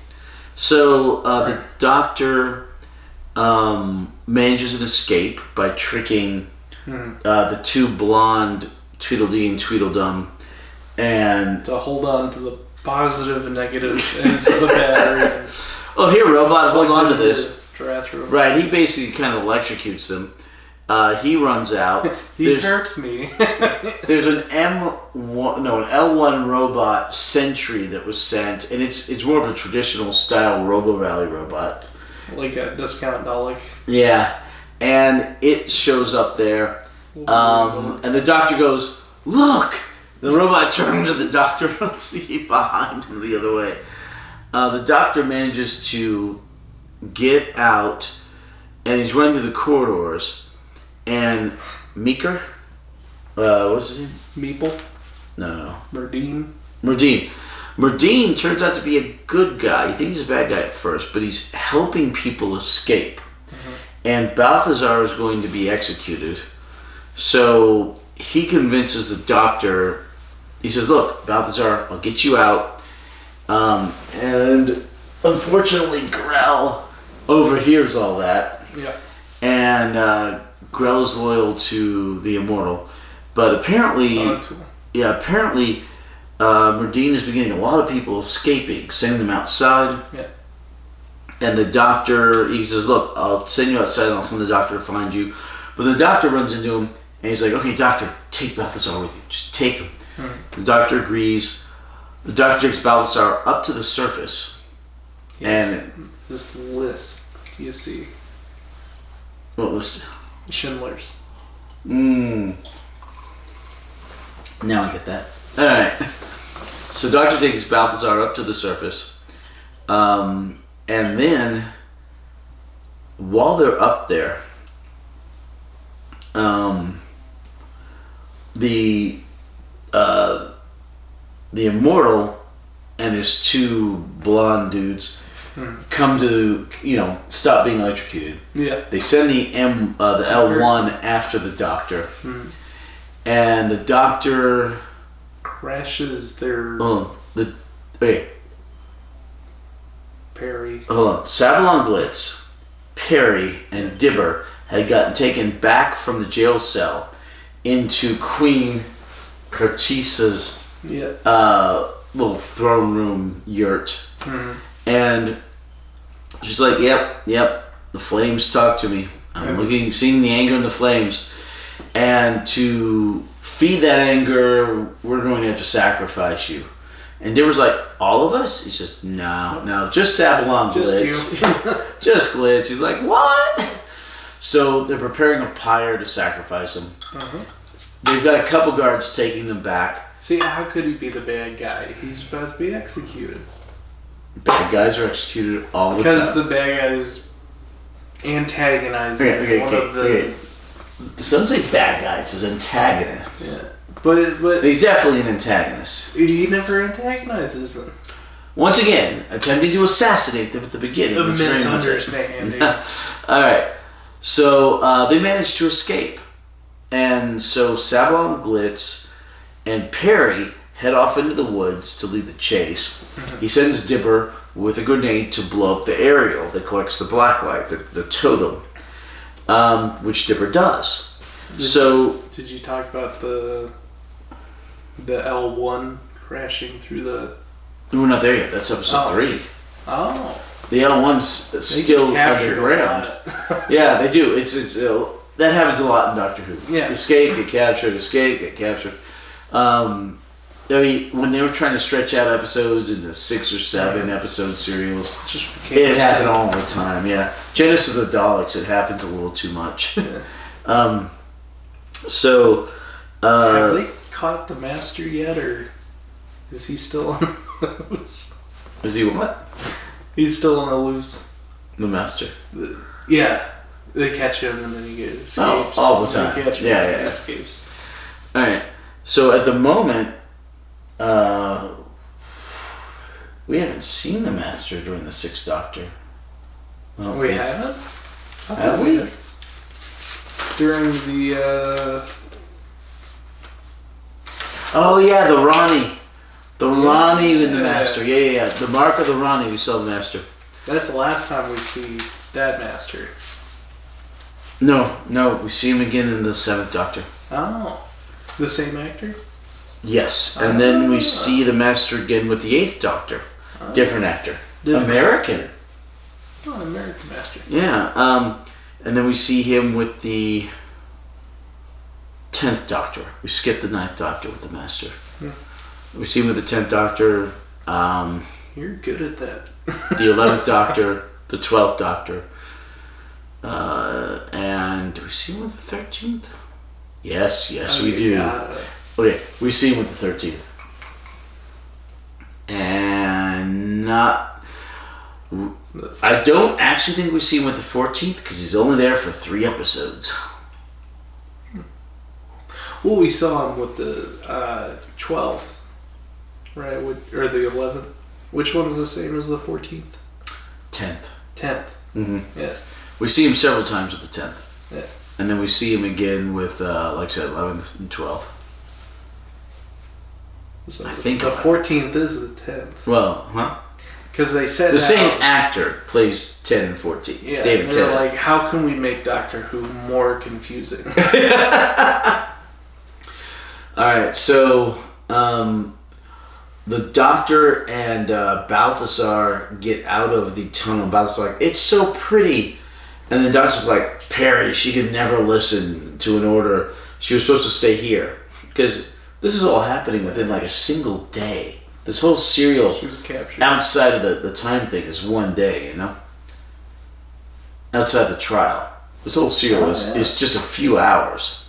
So, the doctor manages an escape by tricking the 2 blonde Tweedledee and Tweedledum and... to hold on to the positive and negative ends of the battery. Oh, here, robot, hold on to this. Jarathra. Right, he basically kind of electrocutes them. He runs out. He hurt me. There's an L1 robot Sentry that was sent, and it's more of a traditional style Robo Rally robot. Like a discount Dalek. Yeah, and it shows up there, and the doctor goes, look! The robot turns and the doctor runs behind him the other way. The doctor manages to get out, and he's running through the corridors. And Meeker, what's his name? Meeple? No. Merdine? Merdine turns out to be a good guy. You think he's a bad guy at first, but he's helping people escape. And Balthazar is going to be executed. So he convinces the doctor. He says, look, Balthazar, I'll get you out. And unfortunately, Grell overhears all that. Yeah. And Grell's loyal to the Immortal, but apparently, Merdine is beginning a lot of people escaping, sending them outside. Yeah. And the doctor, he says, "Look, I'll send you outside, and I'll send the doctor to find you." But the doctor runs into him, and he's like, "Okay, doctor, take Balthazar with you. Just take him." The doctor agrees. The doctor takes Balthazar up to the surface, and this list you see. What list? Schindler's. Now I get that. Alright. So Doctor takes Balthazar up to the surface, and then while they're up there, the immortal and his two blonde dudes come to stop being electrocuted. Yeah. They send the L1 after the Doctor, and the Doctor crashes their. Perry. Hold on. Sabalon Glitz, Perry, and Dibber had gotten taken back from the jail cell into Queen Cartissa's little throne room yurt. And she's like, yep, the flames talk to me. I'm seeing the anger in the flames. And to feed that anger, we're going to have to sacrifice you. And Dibber's like, all of us? He says, no, just Sabalon Glitz. Just Glitz. He's like, what? So they're preparing a pyre to sacrifice him. They've got a couple guards taking them back. See, how could he be the bad guy? He's about to be executed. Bad guys are executed all the time. Because the bad guy is antagonizing one of the... Some say bad guys as antagonists. Yeah. But he's definitely an antagonist. He never antagonizes them. Once again, attempting to assassinate them at the beginning. A misunderstanding. Alright. So they managed to escape. And so Sabalon Glitz and Perry head off into the woods to lead the chase. He sends Dibber with a grenade to blow up the aerial that collects the blacklight, the totem, which Dibber does. Did you talk about the L1 crashing through the... We're not there yet. That's episode 3. Oh. The L1's still underground. Yeah, they do. It's that happens a lot in Doctor Who. Yeah. Escape, get captured. Escape, get captured. I mean, when they were trying to stretch out episodes into 6 or 7 episode serials, it happened all the time. Yeah. Genesis of the Daleks, it happens a little too much. Yeah. Have they caught the Master yet, or is he still on the loose? Is he what? He's still on the loose. The Master. Yeah. They catch him and then he escapes. Oh, all the time. Yeah. Escapes. Alright. So at the moment, we haven't seen the Master during the 6th Doctor. We haven't? Have we? During the, Oh yeah, the Ronnie. The Ronnie and the Master. Yeah. The mark of the Ronnie, we saw the Master. That's the last time we see that Master. No, we see him again in the 7th Doctor. Oh. The same actor? Yes. And then we see the Master again with the 8th Doctor. Different actor. American. Oh, American Master. Yeah. And then we see him with the 10th Doctor. We skip the 9th Doctor with the Master. Yeah. We see him with the 10th Doctor. You're good at that. The 11th Doctor. The 12th Doctor. And do we see him with the 13th? Yes, we do. Okay, we see him with the 13th. And I don't actually think we see him with the 14th because he's only there for 3 episodes. Well, we saw him with the 12th, right? Or the 11th. Which one's the same as the 14th? 10th. 10th. Mm-hmm. Yeah. We see him several times with the 10th. Yeah. And then we see him again with, like I said, 11th and 12th. So I think the 14th is the 10th. Well, Because they said the same actor plays 10 and 14. Yeah, David they were Tennant. like, how can we make Doctor Who more confusing? Alright, so the Doctor and Balthazar get out of the tunnel. Balthazar's like, it's so pretty. And the Doctor's like, Perry, she could never listen to an order. She was supposed to stay here. Because this is all happening within like a single day. This whole serial She was captured. outside of the time thing is one day, you know? Outside the trial. This whole serial is just a few hours.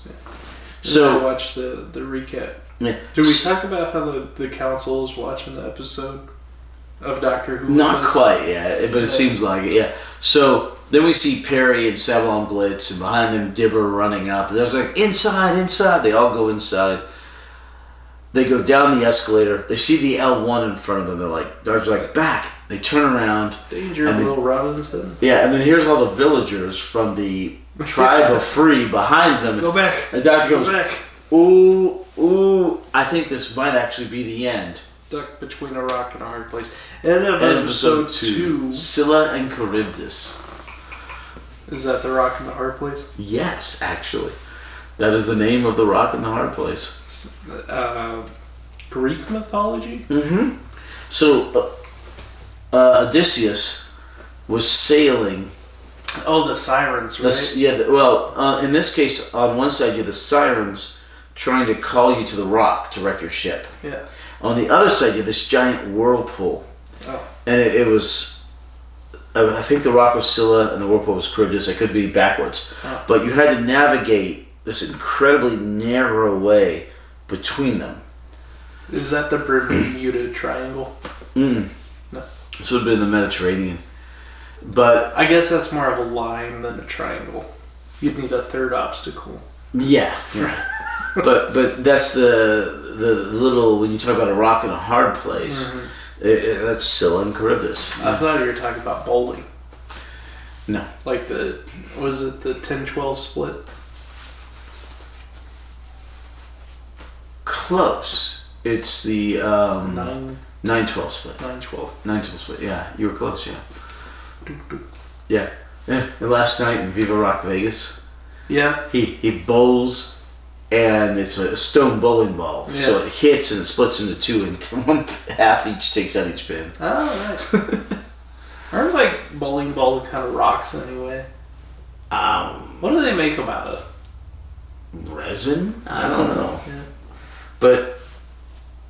So I watched the recap Yeah. Did we talk about how the council is watching the episode of Doctor Who? Not quite yet, but it seems like it, yeah. So then we see Perry and Sabalon Blitz, and behind them Dibber running up. And there's like, inside, inside. They all go inside. They go down the escalator. They see the L1 in front of them. They're like, Darcy's like, back. They turn around. Danger, Will Robinson. Yeah, and then here's all the villagers from the tribe of Free behind them. Go back. And Doctor goes, back. Ooh, I think this might actually be the end. Stuck between a rock and a hard place. End of episode 2. Scylla and Charybdis. Is that the rock and the hard place? Yes, actually. That is the name of the rock and the hard place. Greek mythology? Mm-hmm. So, Odysseus was sailing. Oh, the sirens, right? In this case, on one side you have the sirens trying to call you to the rock to wreck your ship. Yeah. On the other side you have this giant whirlpool. Oh. And it was, I think the rock was Scylla and the whirlpool was Charybdis. I could be backwards. Oh. But you had to navigate this incredibly narrow way between them. Is that the Bermuda Triangle? No. This would have been the Mediterranean. But I guess that's more of a line than a triangle. You'd need a third obstacle. Yeah. but that's the little, when you talk about a rock in a hard place, that's Scylla and Charybdis. I thought you were talking about bowling. No. Like was it the 10-12 split? Close. It's the 9-12 split. 9-12. 9-12 split, yeah. You were close, yeah. Yeah. And last night in Viva Rock Vegas, yeah, he bowls, and it's a stone bowling ball. Yeah. So it hits and it splits into two, and one half each takes out each pin. Oh, nice. Aren't like bowling balls kind of rocks anyway? What do they make them out of? Resin? I don't know. Yeah. But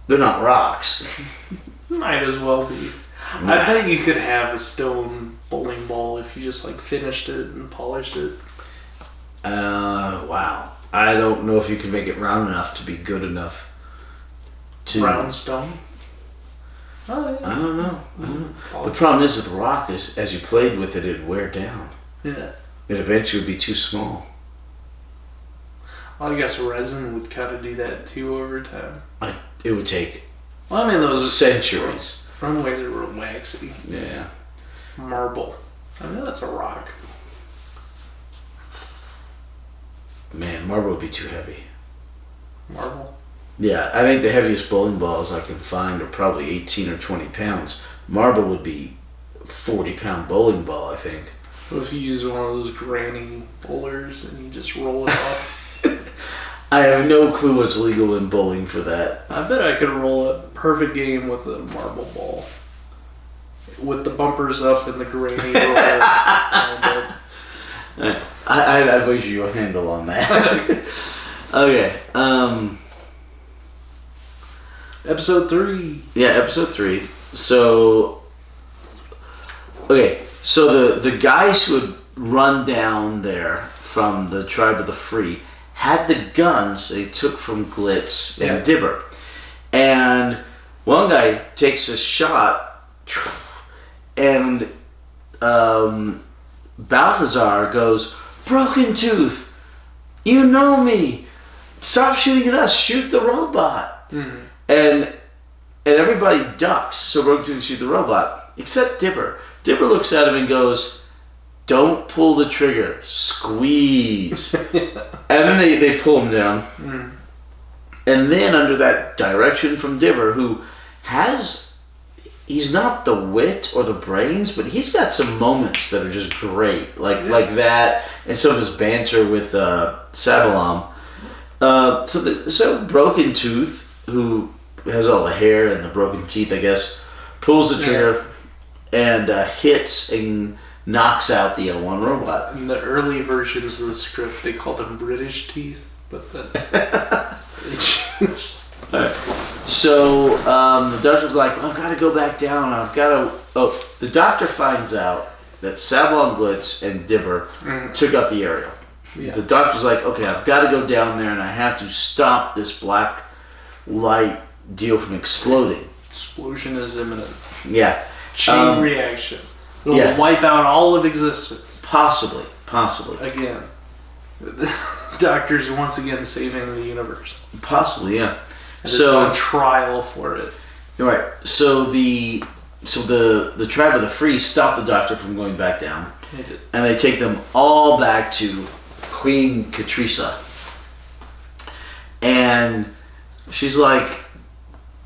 they're not rocks. Might as well be. Nah. I bet you could have a stone bowling ball if you just like finished it and polished it. Wow. I don't know if you can make it round enough to be good enough to... Round stone? Oh, yeah. I don't know. The problem is with rock is, as you played with it, it'd wear down. Yeah. It eventually would be too small. Well, I guess resin would kind of do that too over time. It would take those centuries. Runways are real waxy. Yeah. Marble. That's a rock. Man, marble would be too heavy. Marble? Yeah, I think the heaviest bowling balls I can find are probably 18 or 20 pounds. Marble would be a 40-pound bowling ball, I think. What if you use one of those granny bowlers and you just roll it off? I have no clue what's legal in bowling for that. I bet I could roll a perfect game with a marble ball. With the bumpers up and the granny roller. I wager you a handle on that. Okay. Episode 3. Yeah, episode 3. So, okay. So the guys who had run down there from the tribe of the Free had the guns they took from Glitz and Dibber. And one guy takes a shot, and Balthazar goes, "Broken Tooth, you know me. Stop shooting at us. Shoot the robot." Mm-hmm. And everybody ducks, so Broken Tooth shoot the robot, except Dibber. Dibber looks at him and goes, "Don't pull the trigger. Squeeze." And then they pull him down. Mm. And then under that direction from Dibber, who he's not the wit or the brains, but he's got some moments that are just great. Like that, and some of his banter with Sabalam. So Broken Tooth, who has all the hair and the broken teeth, I guess, pulls the trigger and hits and knocks out the L1 robot. In the early versions of the script, they called them British teeth, but then they changed. Right. So the doctor's like, "I've got to go back down. I've got to." Oh, the doctor finds out that Sabalon Glitz and Dibber took out the aerial. Yeah. The doctor's like, "Okay, I've got to go down there and I have to stop this black light deal from exploding. Explosion is imminent. Yeah. Chain reaction. It'll wipe out all of existence. Possibly. Again. Doctor's once again saving the universe. Possibly, yeah. And it's on trial for it. Right. So the tribe of the free stop the Doctor from going back down. They did. And they take them all back to Queen Katrisa. And she's like,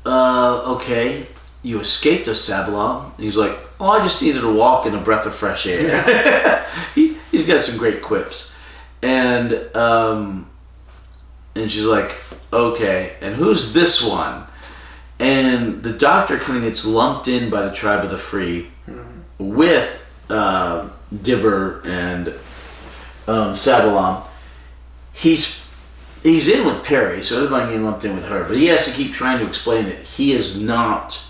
okay, you escaped us, Sabalom. And he's like, oh, I just needed a walk and a breath of fresh air. He's got some great quips. And she's like, okay, and who's this one? And the Doctor kind of gets lumped in by the tribe of the free with Dibber and Sabalom. He's in with Perry, so everybody getting lumped in with her. But he has to keep trying to explain that he is not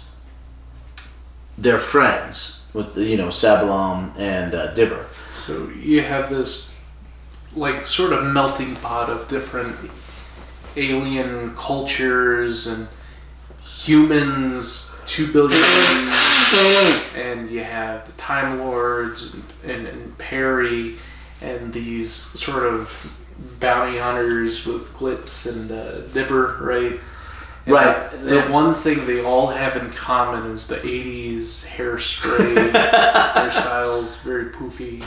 their friends with Sabalom and Dibber. So you have this like sort of melting pot of different alien cultures and humans, 2 billion, and you have the Time Lords and Perry and these sort of bounty hunters with Glitz and Dibber, right? And right. The one thing they all have in common is the 80s hairspray, hairstyles, very poofy.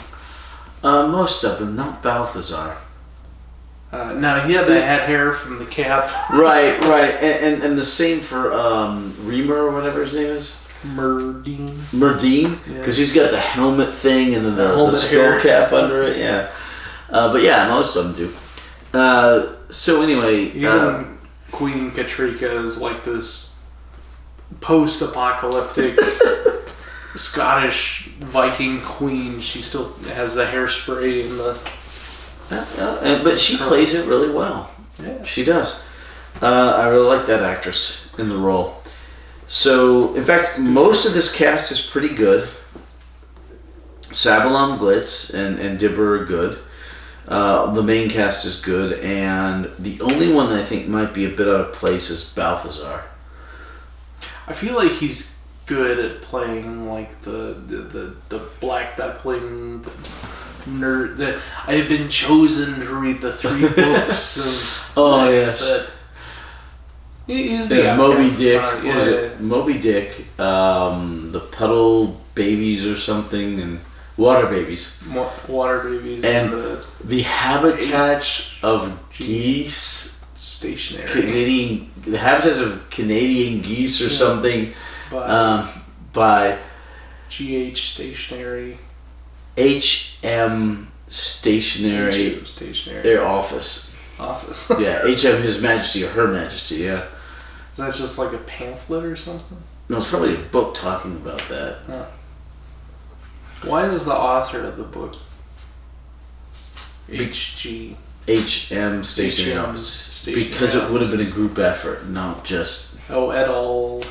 Most of them, not Balthazar. No, he had the head hair from the cap. Right, and the same for Reamer or whatever his name is. Merdine, because he's got the helmet thing and then the skull cap under it. Yeah, but yeah, most of them do. So anyway, even Queen Katrika is like this post-apocalyptic Scottish Viking queen. She still has the hairspray and the. But she plays it really well. Yeah, she does. I really like that actress in the role. So, in fact, most of this cast is pretty good. Sabalom, Glitz, and Dibber are good. The main cast is good, and the only one that I think might be a bit out of place is Balthazar. I feel like he's good at playing like the black duckling. Nerd that I have been chosen to read the 3 books of yes. He's the Moby Dick. What was it? Moby Dick, the Puddle Babies or something, and Water Babies. Water Babies and the Habitats of Geese. Stationary. The Habitats of Canadian Geese or something. By G.H. Stationary. H.M. Stationary. Their office. Yeah, H.M. His Majesty or Her Majesty, yeah. Is that just like a pamphlet or something? No, it's probably a book talking about that. Huh. Why is the author of the book H.G. H.M. Stationary Office? Because it would have been a group effort, not just... Oh, et al.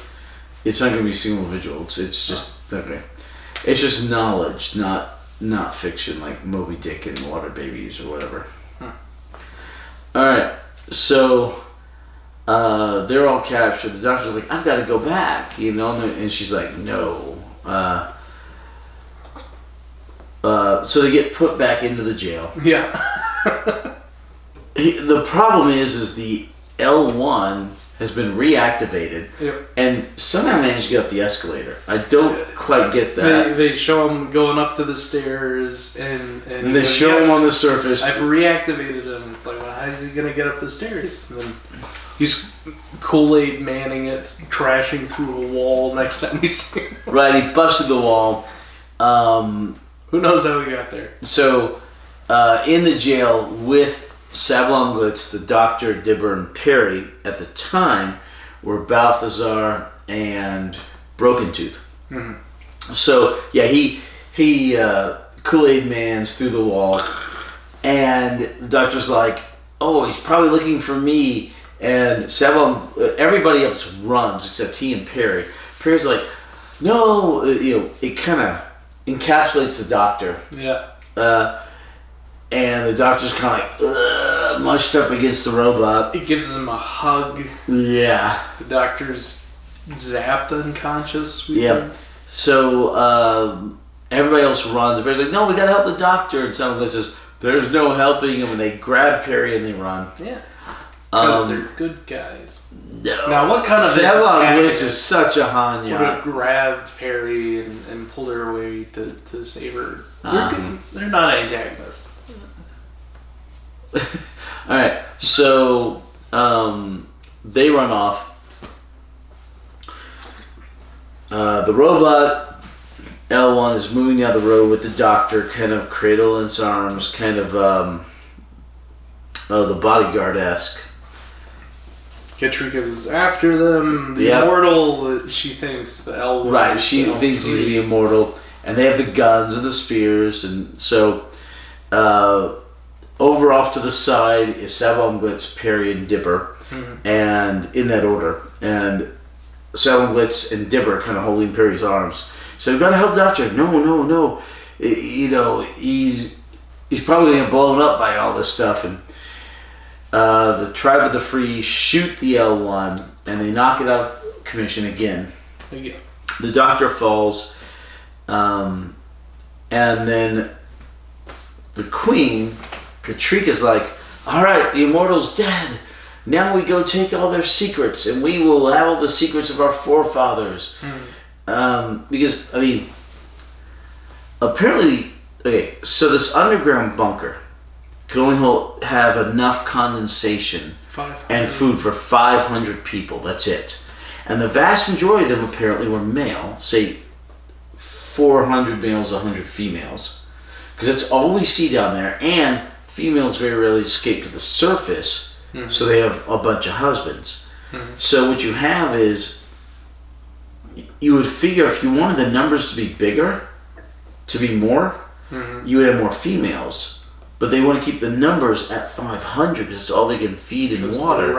It's not going to be a single individual. It's just... Okay. It's just knowledge, not fiction like Moby Dick and Water Babies or whatever. Alright, so they're all captured. The Doctor's like, I've got to go back, and she's like, no. So they get put back into the jail. Yeah. The problem is the L1 has been reactivated, and somehow managed to get up the escalator. I don't quite get that. They show him going up to the stairs, and they show him on the surface. I've reactivated him. It's like, well, how is he going to get up the stairs? And then he's Kool-Aid manning it, crashing through a wall next time we see him. Right, he busted the wall. Who knows how he got there? So, in the jail with Sabalom, Glitz, the Doctor, Dibber, and Perry at the time were Balthazar and Broken Tooth. Mm-hmm. So yeah, he Kool-Aid mans through the wall, and the Doctor's like, "Oh, he's probably looking for me." And Sabalom, everybody else runs except he and Perry. Perry's like, "No," it kind of encapsulates the Doctor. Yeah. And the Doctor's kind of like, mushed up against the robot. It gives him a hug. Yeah. The doctor's zapped unconscious. Yeah. So everybody else runs. Everybody's like, no, we gotta help the doctor. And someone says, there's no helping him. And they grab Perry and they run. Yeah. Because they're good guys. No. Now, what kind of Sablon Blitz is such a would Hanya. have grabbed Perry and pulled her away to save her? They're not antagonists. Alright, so they run off. The robot L1 is moving down the road with the doctor, kind of cradle in his arms, kind of the bodyguard-esque. Katrika's is after them. The immortal, she thinks the L1. Right, she thinks he's the immortal. And they have the guns and the spears. And so over off to the side is Sablon Blitz, Perry, and Dipper. Mm-hmm. And in that order. And Sablon Blitz and Dipper kind of holding Perry's arms. So we've got to help the doctor. No. He's probably going to get blown up by all this stuff. And the Tribe of the Free shoot the L1 and they knock it out of commission again. The doctor falls, and then the Queen, Katrika's like, alright, the Immortal's dead. Now we go take all their secrets and we will have all the secrets of our forefathers. Because, I mean, apparently, okay, so this underground bunker could only have enough condensation and food for 500 people. That's it. And the vast majority of them apparently were male. Say 400 males, 100 females. Because that's all we see down there. And females very rarely escape to the surface. Mm-hmm. So they have a bunch of husbands. Mm-hmm. So what you have is, you would figure if you wanted the numbers to be bigger, to be more, you would have more females. But they want to keep the numbers at 500 because it's all they can feed in water.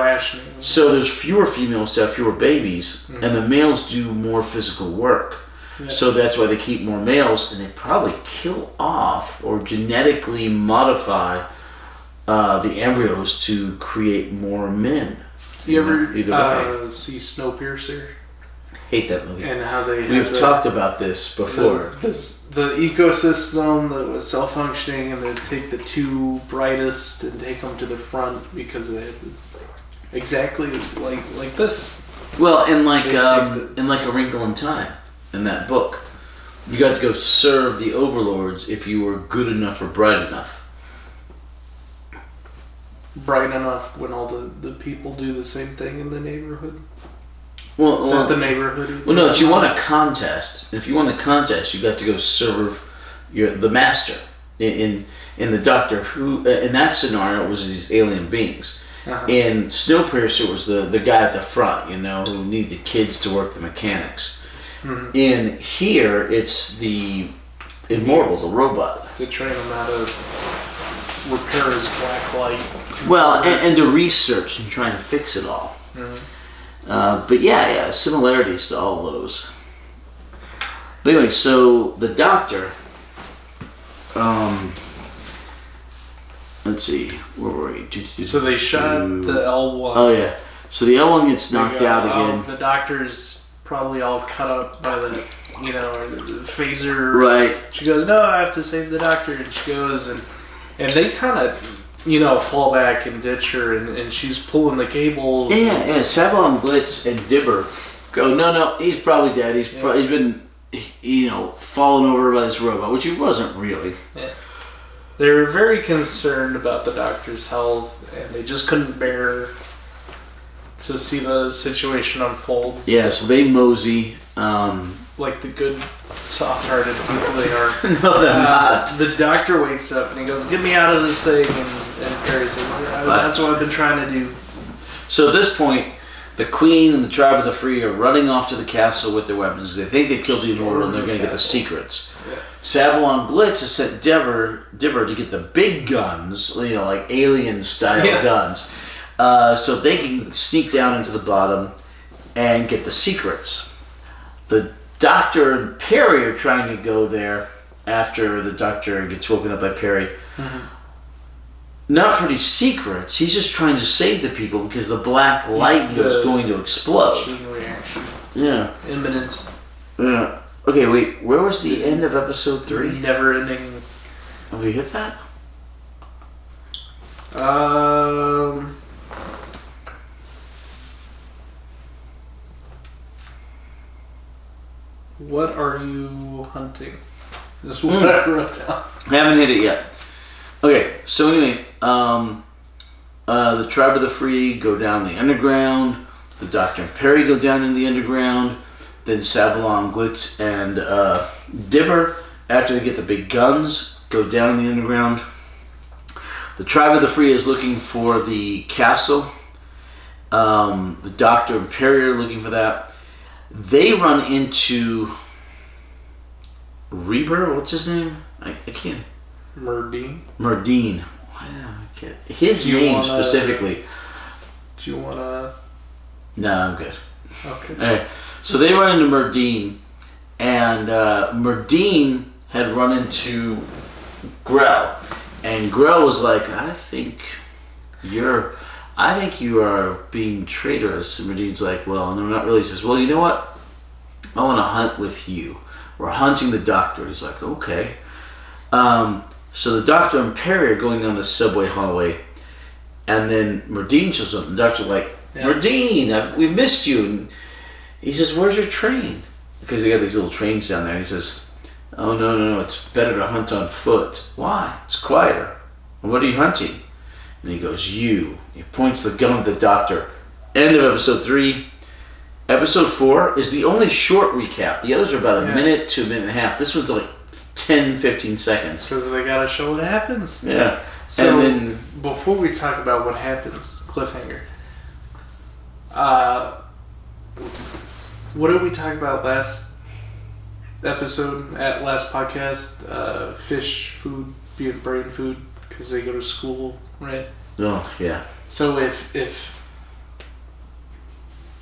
So there's fewer females to have fewer babies, and the males do more physical work. Yeah. So that's why they keep more males, and they probably kill off or genetically modify the embryos to create more men. You ever see Snowpiercer? Hate that movie. And how we've talked about this before. The ecosystem that was self-functioning, and they'd take the two brightest and take them to the front because they had exactly like this. Well, and like A Wrinkle in Time, in that book, you got to go serve the overlords if you were good enough or bright enough. Bright enough when all the people do the same thing in the neighborhood. Well, the neighborhood. Well, no, but you won a contest. And if you won the contest, you got to go serve the master in the Doctor Who. In that scenario, it was these alien beings. Uh-huh. In Snowpiercer, it was the guy at the front, who needed the kids to work the mechanics. Mm-hmm. In here, it's the immortal, the robot, to train him how to repair his black light. Well, and to research and trying to fix it all. Mm-hmm. But yeah, similarities to all those. But anyway, so the Doctor, let's see, where were we? So they shot the L1. Oh yeah, so the L1 gets knocked out again. The Doctor's probably all cut up by the phaser. Right. She goes, no, I have to save the Doctor, and she goes, and they kind of, fall back and ditch her, and she's pulling the cables. Yeah. Sablon Blitz and Dipper go, no, he's probably dead. He's been, fallen over by this robot, which he wasn't really. Yeah. They were very concerned about the Doctor's health, and they just couldn't bear to see the situation unfold. Yeah, so they mosey. Like the good, soft-hearted people they are. No, they're not. The Doctor wakes up and he goes, "Get me out of this thing," and Perry says, "That's what I've been trying to do." So at this point, the Queen and the Tribe of the Free are running off to the castle with their weapons. They think they killed the Immortal and they're going to get the secrets. Yeah. Sablon Blitz has sent Dipper to get the big guns, like alien-style guns, so they can sneak down into the bottom and get the secrets. The Doctor and Perry are trying to go there after the Doctor gets woken up by Perry. Mm-hmm. not for these secrets. He's just trying to save the people because the black light is going to explode. Chain reaction. Yeah. Imminent. Yeah. Okay, wait. Where was the end of episode 3? Never ending. Have we hit that? What are you hunting? This is what I wrote down. I haven't hit it yet. Okay, so anyway, the Tribe of the Free go down the underground. The Doctor and Perry go down in the underground. Then Sabalon, Glitz, and Dibber, after they get the big guns, go down in the underground. The Tribe of the Free is looking for the castle. The Doctor and Perry are looking for that. They run into Reber. What's his name? I can't. Merdine. Merdine. His name specifically. Do you want to... No, I'm good. Okay. All right. So they run into Merdine, and Merdine had run into Grell, and Grell was like, I think you are being traitorous. And Merdine's like, well, no, not really. He says, well, you know what? I want to hunt with you. We're hunting the Doctor. He's like, okay. So the Doctor and Perry are going down the subway hallway, and then Merdine shows up. The Doctor's like, Merdine, we've missed you. And he says, where's your train? Because they got these little trains down there. And he says, oh, no, it's better to hunt on foot. Why? It's quieter. And what are you hunting? And he goes, you. He points the gun at the Doctor. End of episode 3. Episode 4 is the only short recap. The others are about a minute to a minute and a half. This one's like 10, 15 seconds. Because they gotta show what happens. Yeah. So, and then, before we talk about what happens, cliffhanger. What did we talk about last episode, at last podcast? Fish food being brain food because they go to school, right? oh, yeah. So if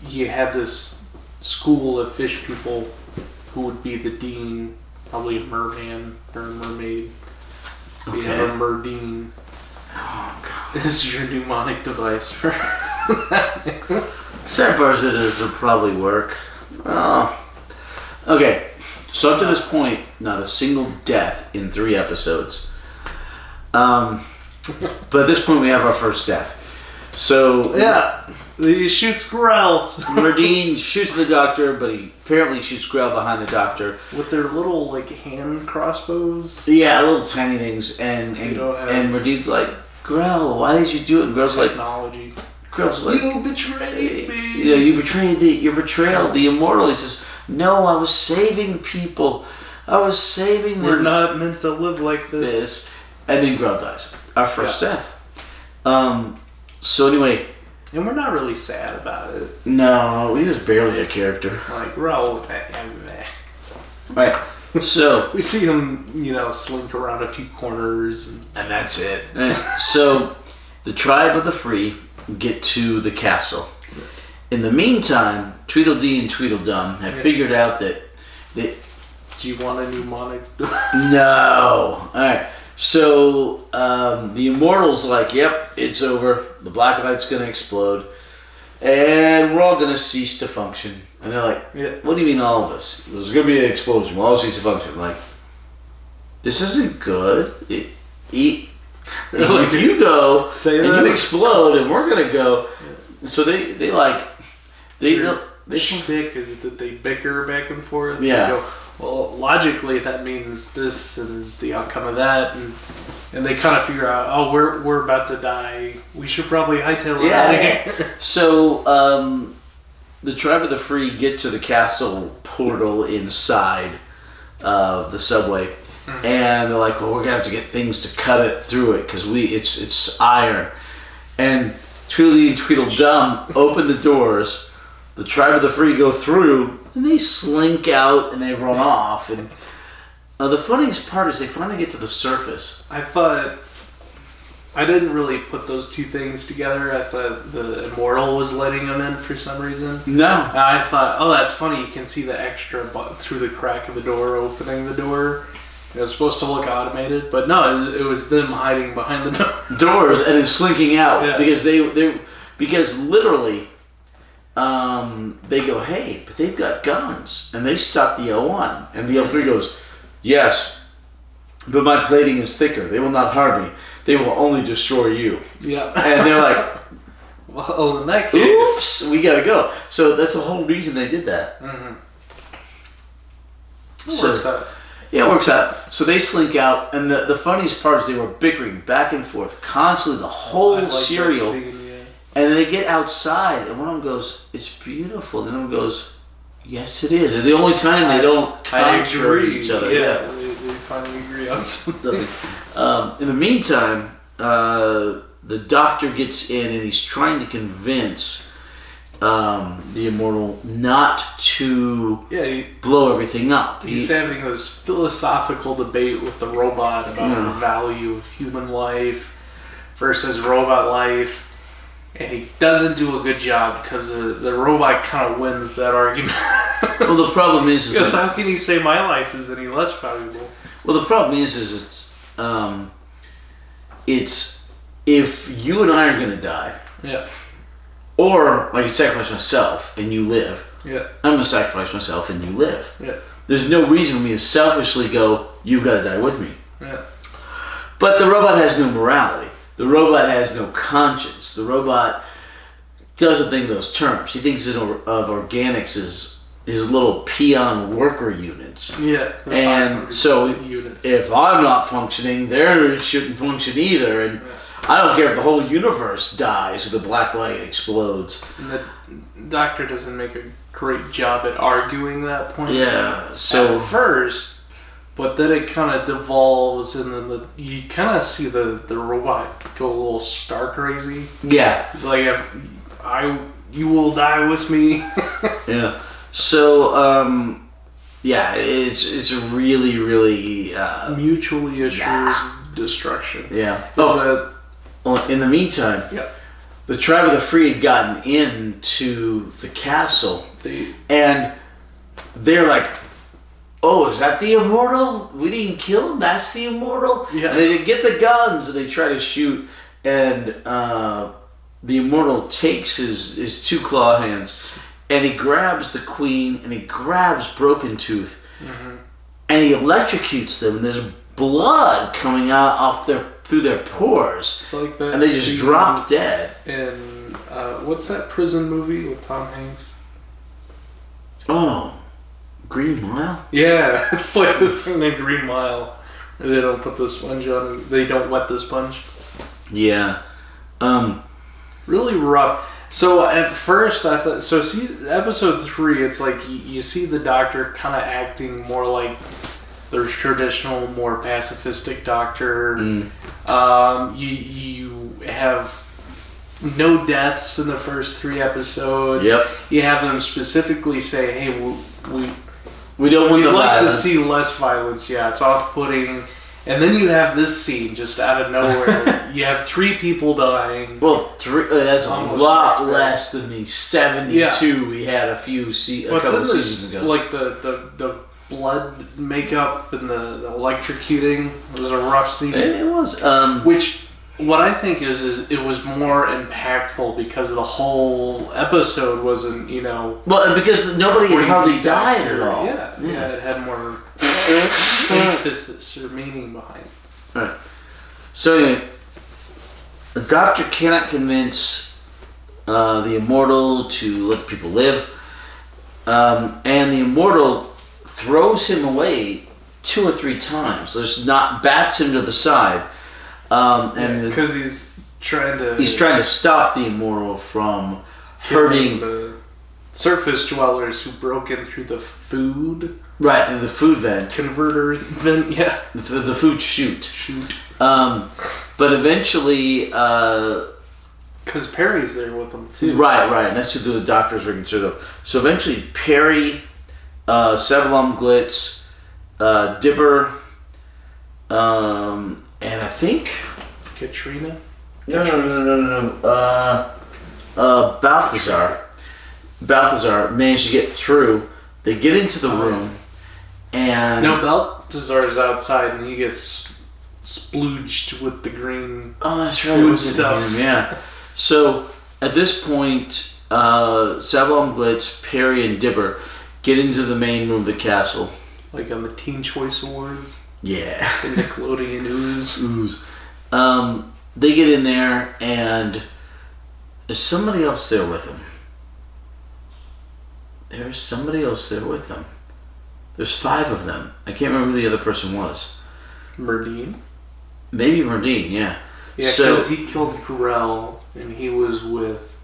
you had this school of fish people, who would be the dean? Probably a merman or a mermaid. So you have a Merdine. Oh, God. This is your mnemonic device for Sad part is it'll probably work. Oh. Okay, so up to this point, not a single death in 3 episodes. But at this point, we have our first death. So yeah, he shoots Grell. Merdine shoots the Doctor, but he apparently shoots Grell behind the Doctor with their little like hand crossbows. Yeah, little tiny things, and Merdine's like, Grell, why did you do it? And Grell's technology. Grell's like, you betrayed me. Yeah, you betrayed your betrayal, the immortal. He says, no, I was saving people. I was saving them. We're not meant to live like this. And then Grell dies. Our first death. So anyway. And we're not really sad about it. No, he was barely a character. Like, Grell. Right. So. we see him, slink around a few corners. And that's it. So, the Tribe of the Free get to the castle. In the meantime, Tweedledee and Tweedledum have figured out that... Do you want a mnemonic? No. Alright. So, the Immortal's like, yep, it's over. The black light's going to explode. And we're all going to cease to function. And they're like, what do you mean all of us? There's going to be an explosion. We'll all cease to function. I'm like, this isn't good. If you go and you explode and we're going to go. So they shtick is that they bicker back and forth. Yeah. They go, well, logically that means this is the outcome of that, and they kind of figure out, oh, we're about to die. We should probably hightail it out of here. So the Tribe of the Free get to the castle portal inside the subway, and they're like, well, we're gonna have to get things to cut it through it because it's iron. And Tweedledee and Tweedledum open the doors. The Tribe of the Free go through, and they slink out, and they run off. And the funniest part is they finally get to the surface. I didn't really put those two things together. I thought the Immortal was letting them in for some reason. No. And I thought, oh, that's funny. You can see the extra through the crack of the door, opening the door. It was supposed to look automated, but no, it was them hiding behind the doors and then slinking out. Yeah. Because literally, they go, hey, but they've got guns, and they stop the L1, and the L3 goes, yes, but my plating is thicker. They will not harm me. They will only destroy you. Yeah. And they're like, well, in that case, oops, we gotta go. So that's the whole reason they did that. Mm-hmm. It So- works out. Yeah, it works out. So they slink out, and the funniest part is they were bickering back and forth constantly the I whole like that serial. scene, yeah. And then they get outside, and one of them goes, "It's beautiful." And the other one goes, "Yes, it is." And the only time they don't I contradict agree. each other. Yeah, they finally agree on something. In the meantime, the doctor gets in, and he's trying to convince the Immortal not to Yeah, blow everything up. he's having this philosophical debate with the robot about the value of human life versus robot life. And he doesn't do a good job because the robot kind of wins that argument. Well, the problem is Because that, how can you say my life is any less valuable? well, the problem is it's if you and I are gonna die, Yeah, or I can sacrifice myself and you live. yeah, I'm gonna sacrifice myself and you live. yeah, There's no reason for me to selfishly go, you've got to die with me. yeah. But the robot has no morality. The robot has no conscience. The robot doesn't think of those terms. He thinks of organics as his little peon worker units. Yeah. And so units. if I'm not functioning, they shouldn't function either. And I don't care if the whole universe dies or the black light explodes. And the doctor doesn't make a great job at arguing that point. Yeah, so at first, but then it kind of devolves, and then you kind of see the robot go a little star crazy. yeah, It's like, you will die with me. yeah. So yeah, it's really, really Mutually assured destruction. yeah. It's Well, in the meantime, Yeah. the Tribe of the Free had gotten into the castle, and they're like, "Oh, is that the Immortal? We didn't kill him. That's the Immortal." Yeah. And they get the guns and they try to shoot, and the Immortal takes his two claw hands and he grabs the Queen and he grabs Broken Tooth, and he electrocutes them. And there's blood coming out through their pores. It's like that. And they just scene drop dead. In what's that prison movie with Tom Hanks? Oh, Green Mile? Yeah, it's like this thing in Green Mile. They don't put the sponge on. They don't wet the sponge. Yeah. Really rough. So at first I thought. So see, episode 3, it's like you see the doctor kind of acting more like the traditional, more pacifistic doctor. You have no deaths in the first 3 episodes. Yep. You have them specifically say, "Hey, We don't want we'd the like violence. to see less violence." Yeah, it's off-putting. And then you have this scene just out of nowhere. You have 3 people dying. Well, that's a Almost lot right. less than the 72 we had a couple of seasons ago. Like the blood makeup and the electrocuting was a rough scene. It was. Which, what I think is it was more impactful because the whole episode wasn't, Well, because nobody had hardly crazy died doctor. at all. Yeah, it had more emphasis or meaning behind it. Right. So anyway, the doctor cannot convince the Immortal to let the people live, and the Immortal throws him away 2 or 3 times. Just bats him to the side, and Because he's trying to stop the Immortal from hurting. the surface dwellers who broke in through the food Right, through the food vent. converter vent. Yeah, Through the food chute. shoot. But eventually, Because Perry's there with them too. right, and that's who the doctors were concerned of. So eventually, Perry, Sebulum Glitz, Dibber, and I think Katrina. no. Balthazar managed to get through. They get into the room, And no, Balthazar's outside and he gets splooged with the green that's right. food stuff. Yeah. So at this point, Sabalom Glitz, Perry, and Dibber get into the main room of the castle. Like on the Teen Choice Awards. Yeah. The Nickelodeon ooze. They get in there, and there's somebody else there with them. There's somebody else there with them. There's 5 of them. I can't remember who the other person was. Merdine? Maybe Merdine, yeah. Yeah, because he killed Grell, and he was with...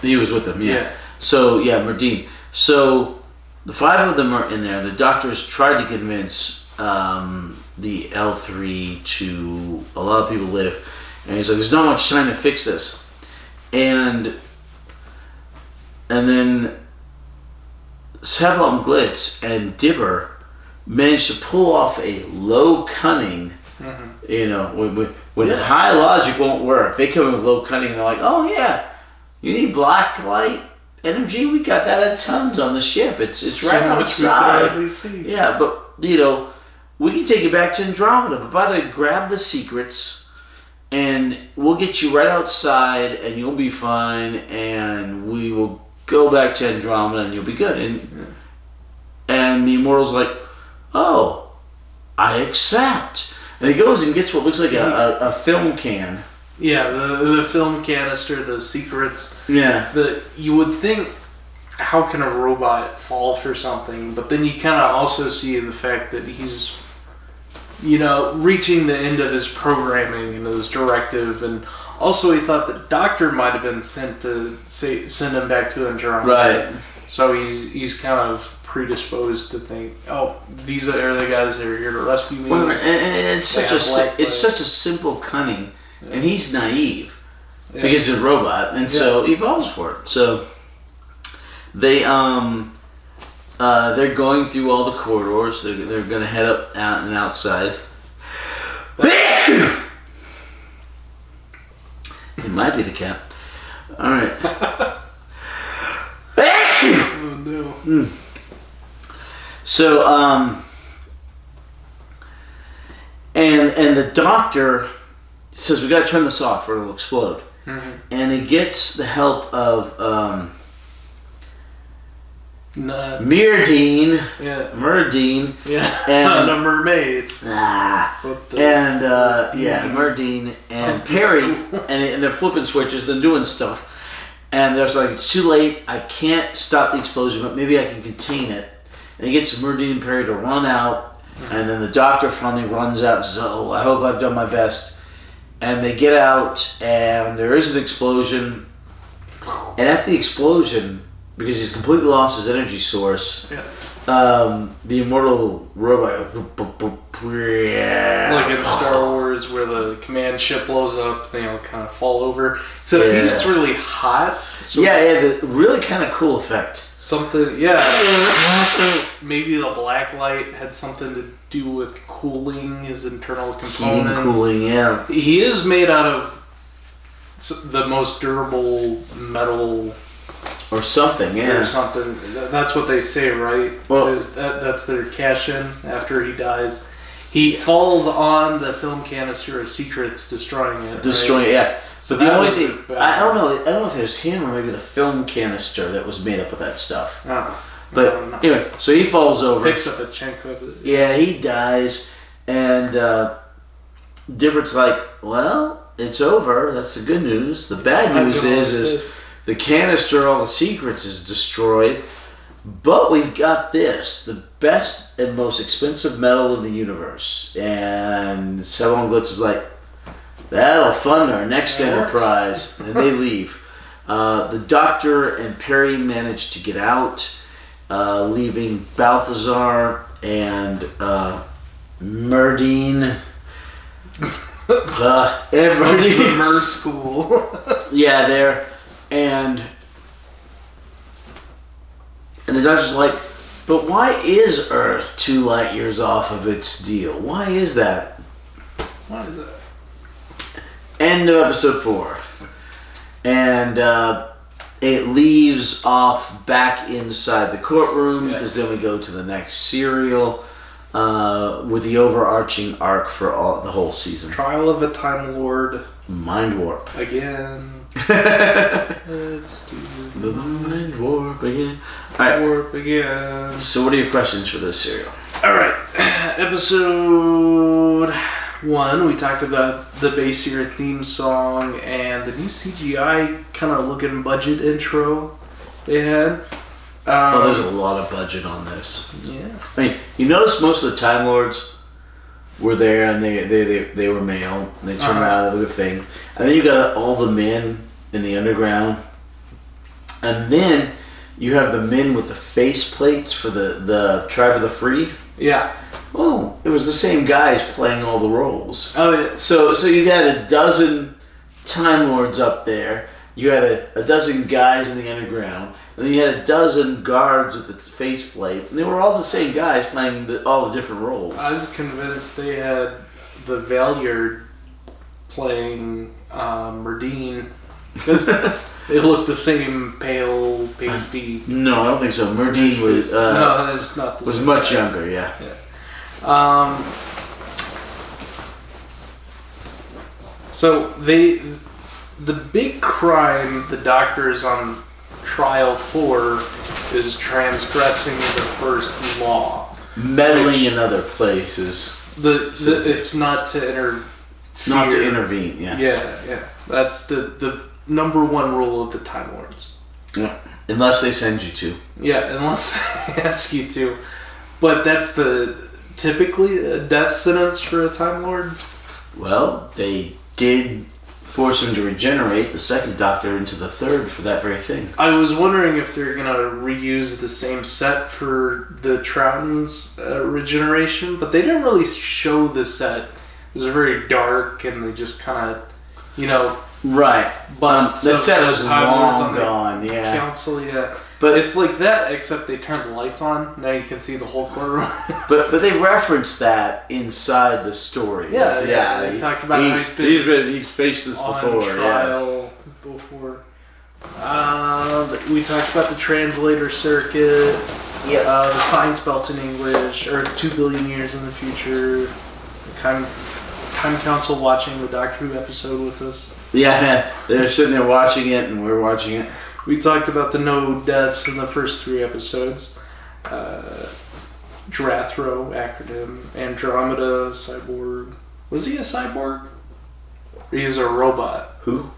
He was with them, yeah. So, yeah, Merdine. So, the 5 of them are in there. The doctors tried to convince the L3 to allow people to live. And he's like, there's not much time to fix this. And then Sabalom Glitz and Dibber managed to pull off a low cunning, when high logic won't work, they come in with low cunning and they're like, oh yeah, you need black light energy? We got that at tons on the ship. It's right outside. Yeah, but we can take it back to Andromeda. But by the way, grab the secrets and we'll get you right outside and you'll be fine and we will go back to Andromeda and you'll be good. And the Immortal's like, oh, I accept. And he goes and gets what looks like a film can. Yeah, the film canister, the secrets. Yeah. You would think, how can a robot fall for something? But then you kind of also see the fact that he's, reaching the end of his programming and his directive. And also he thought that Doctor might have been sent to send him back to Andromeda. Right. So he's kind of predisposed to think, oh, these are the guys that are here to rescue me. Well, and it's such a simple cunning, and he's naive because he's a robot, and so he falls for it. So they're going through all the corridors. They're going to head up out and outside. It might be the cat. All right. Oh no. So, and the doctor says, we got to turn this off or it'll explode. Mm-hmm. And he gets the help of Merdine. Yeah. Merdine. Yeah. And a mermaid. Merdine and Perry. And they're flipping switches, they're doing stuff. And they're like, it's too late, I can't stop the explosion, but maybe I can contain it. And he gets Merdine and Perry to run out, and then the doctor finally runs out and says, oh, I hope I've done my best. And they get out, and there is an explosion. And after the explosion, because he's completely lost his energy source, the Immortal robot, like in Star Wars, where the command ship blows up, they all kind of fall over. So if he gets really hot, the really kind of cool effect. Something, maybe the black light had something to do with cooling his internal components. Heating, cooling, yeah. He is made out of the most durable metal. Or something, yeah. Or something. That's what they say, right? Well, that's their cash-in after he dies. He falls on the film canister of secrets, destroying it. Yeah. So the only thing, I don't know if it was him or maybe the film canister that was made up of that stuff. Oh. But anyway, so he falls over. Picks up a chunk of it. Yeah, he dies, and Dibbert's like, well, it's over. That's the good news. The bad news is the canister, all the secrets is destroyed, but we've got this, the best and most expensive metal in the universe. And Sabalom Glitz is like, that'll fund our next enterprise. And they leave. The Doctor and Perry manage to get out, leaving Balthazar and Merdine. Merdine. Mer school. Yeah, there. And the Doctor's like, but why is Earth 2 light years off of its deal? Why is that? Why is that? End of episode 4. And it leaves off back inside the courtroom because then we go to the next serial with the overarching arc for the whole season. Trial of a Time Lord. Mind warp. Again. Let's do the mind warp again. Alright. Warp again. So what are your questions for this serial? Alright. Episode 1, we talked about the basier theme song and the new CGI kind of looking budget intro they had. There's a lot of budget on this. Yeah. I mean, you notice most of the Time Lords were there and they were male. And they turned out of the thing. And then you got all the men in the underground. And then you have the men with the face plates for the Tribe of the Free. Yeah. Oh, it was the same guys playing all the roles. Oh, yeah. So you had a dozen Time Lords up there. You had a dozen guys in the underground. And then you had a dozen guards with the faceplate. And they were all the same guys playing all the different roles. I was convinced they had the Valiard playing Merdine. Because they looked the same, pale, pasty. No, I don't think so. Merdine was... no, it's not the was same. much younger, yeah. So the big crime the Doctor is on trial for is transgressing the first law. Meddling in other places. It's not to interfere. Not to intervene, yeah. Yeah. That's the number one rule of the Time Lords. Yeah. Unless they send you to. Yeah, unless they ask you to. But that's typically a death sentence for a Time Lord. Well, they did force him to regenerate the second Doctor into the third for that very thing. I was wondering if they're going to reuse the same set for the Trouton's regeneration, but they didn't really show the set. It was very dark, and they just kind of, right. Bust that set was Time Lords on gone, the yeah. council, yeah. But it's like that, except they turned the lights on. Now you can see the whole courtroom. but they referenced that inside the story. Yeah. They talked about how he's faced this before. Trial before. We talked about the translator circuit. Yeah. The science belt in English, or 2 billion years in the future. The Time Council watching the Doctor Who episode with us. Yeah, they're sitting there watching it, and we're watching it. We talked about the no deaths in the first 3 episodes. Drathro acronym, Andromeda, cyborg. Was he a cyborg? Or he was a robot? Who?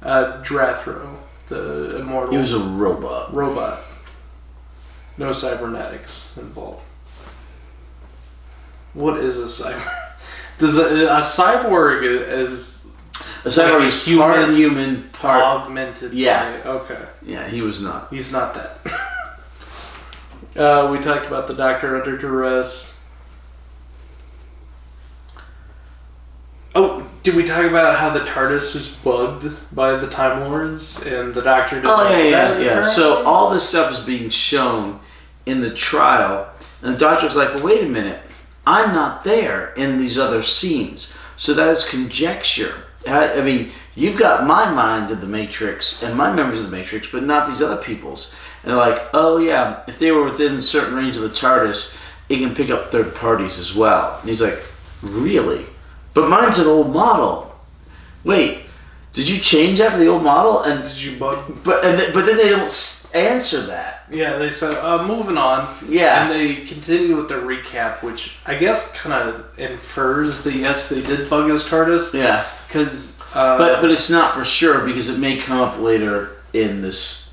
Drathro, the immortal. He was a robot. Robot. No cybernetics involved. What is a cyborg? Does a cyborg is... A cyborg is part human, part augmented. Yeah. Okay. Yeah, he was not. He's not that. We talked about the Doctor under duress. Oh, did we talk about how the TARDIS was bugged by the Time Lords and the Doctor didn't yeah. So all this stuff is being shown in the trial, and the Doctor's like, well, wait a minute. I'm not there in these other scenes. So that is conjecture. I mean, you've got my mind of the Matrix and my memories of the Matrix, but not these other people's. And they're like, oh yeah, if they were within a certain range of the TARDIS, it can pick up third parties as well. And he's like, really? But mine's an old model. Wait, did you change after the old model? And did you bug? But then they don't answer that. Yeah, they said, moving on. Yeah. And they continue with the recap, which I guess kind of infers that yes, they did bug his TARDIS. Yeah. Because, but it's not for sure because it may come up later in this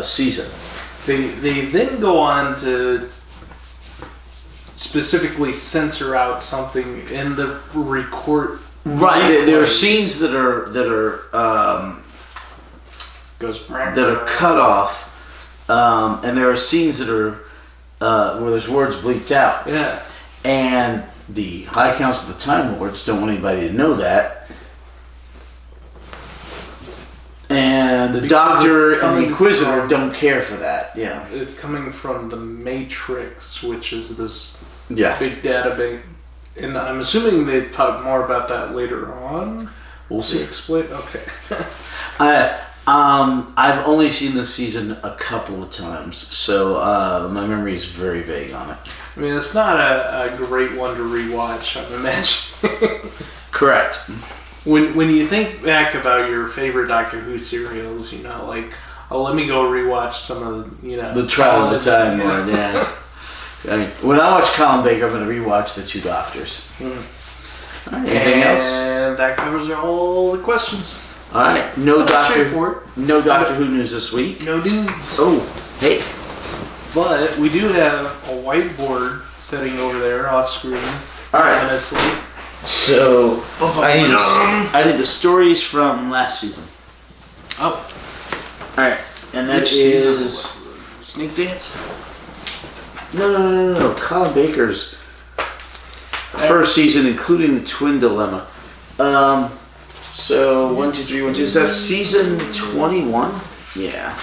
season. They then go on to specifically censor out something in the record. Right, there are scenes that are cut off, and there are scenes that are where there's words bleeped out. Yeah, and the High Council of the Time Lords don't want anybody to know that. And the Doctor and the Inquisitor don't care for that. Yeah, it's coming from the Matrix, which is this big database, and I'm assuming they talk more about that later on. We'll see. Explain. Okay. I've only seen this season a couple of times, so my memory is very vague on it. I mean, it's not a great one to rewatch, I'm imagining. Correct. When you think back about your favorite Doctor Who serials, like, let me go rewatch some of the Trial of the Time Lord. Yeah. I mean, when I watch Colin Baker, I'm going to rewatch The Two Doctors. All right, anything else? And that covers all the questions. All right, no Doctor Who news this week. No news. Oh, hey. But we do have a whiteboard sitting over there off screen. All right. Honestly. So I need the stories from last season. Oh. All right, and that is Snake Dance. No. Colin Baker's first season, including the Twin Dilemma. So 1, 2, 3, 1, 2. Is that season 21? Yeah.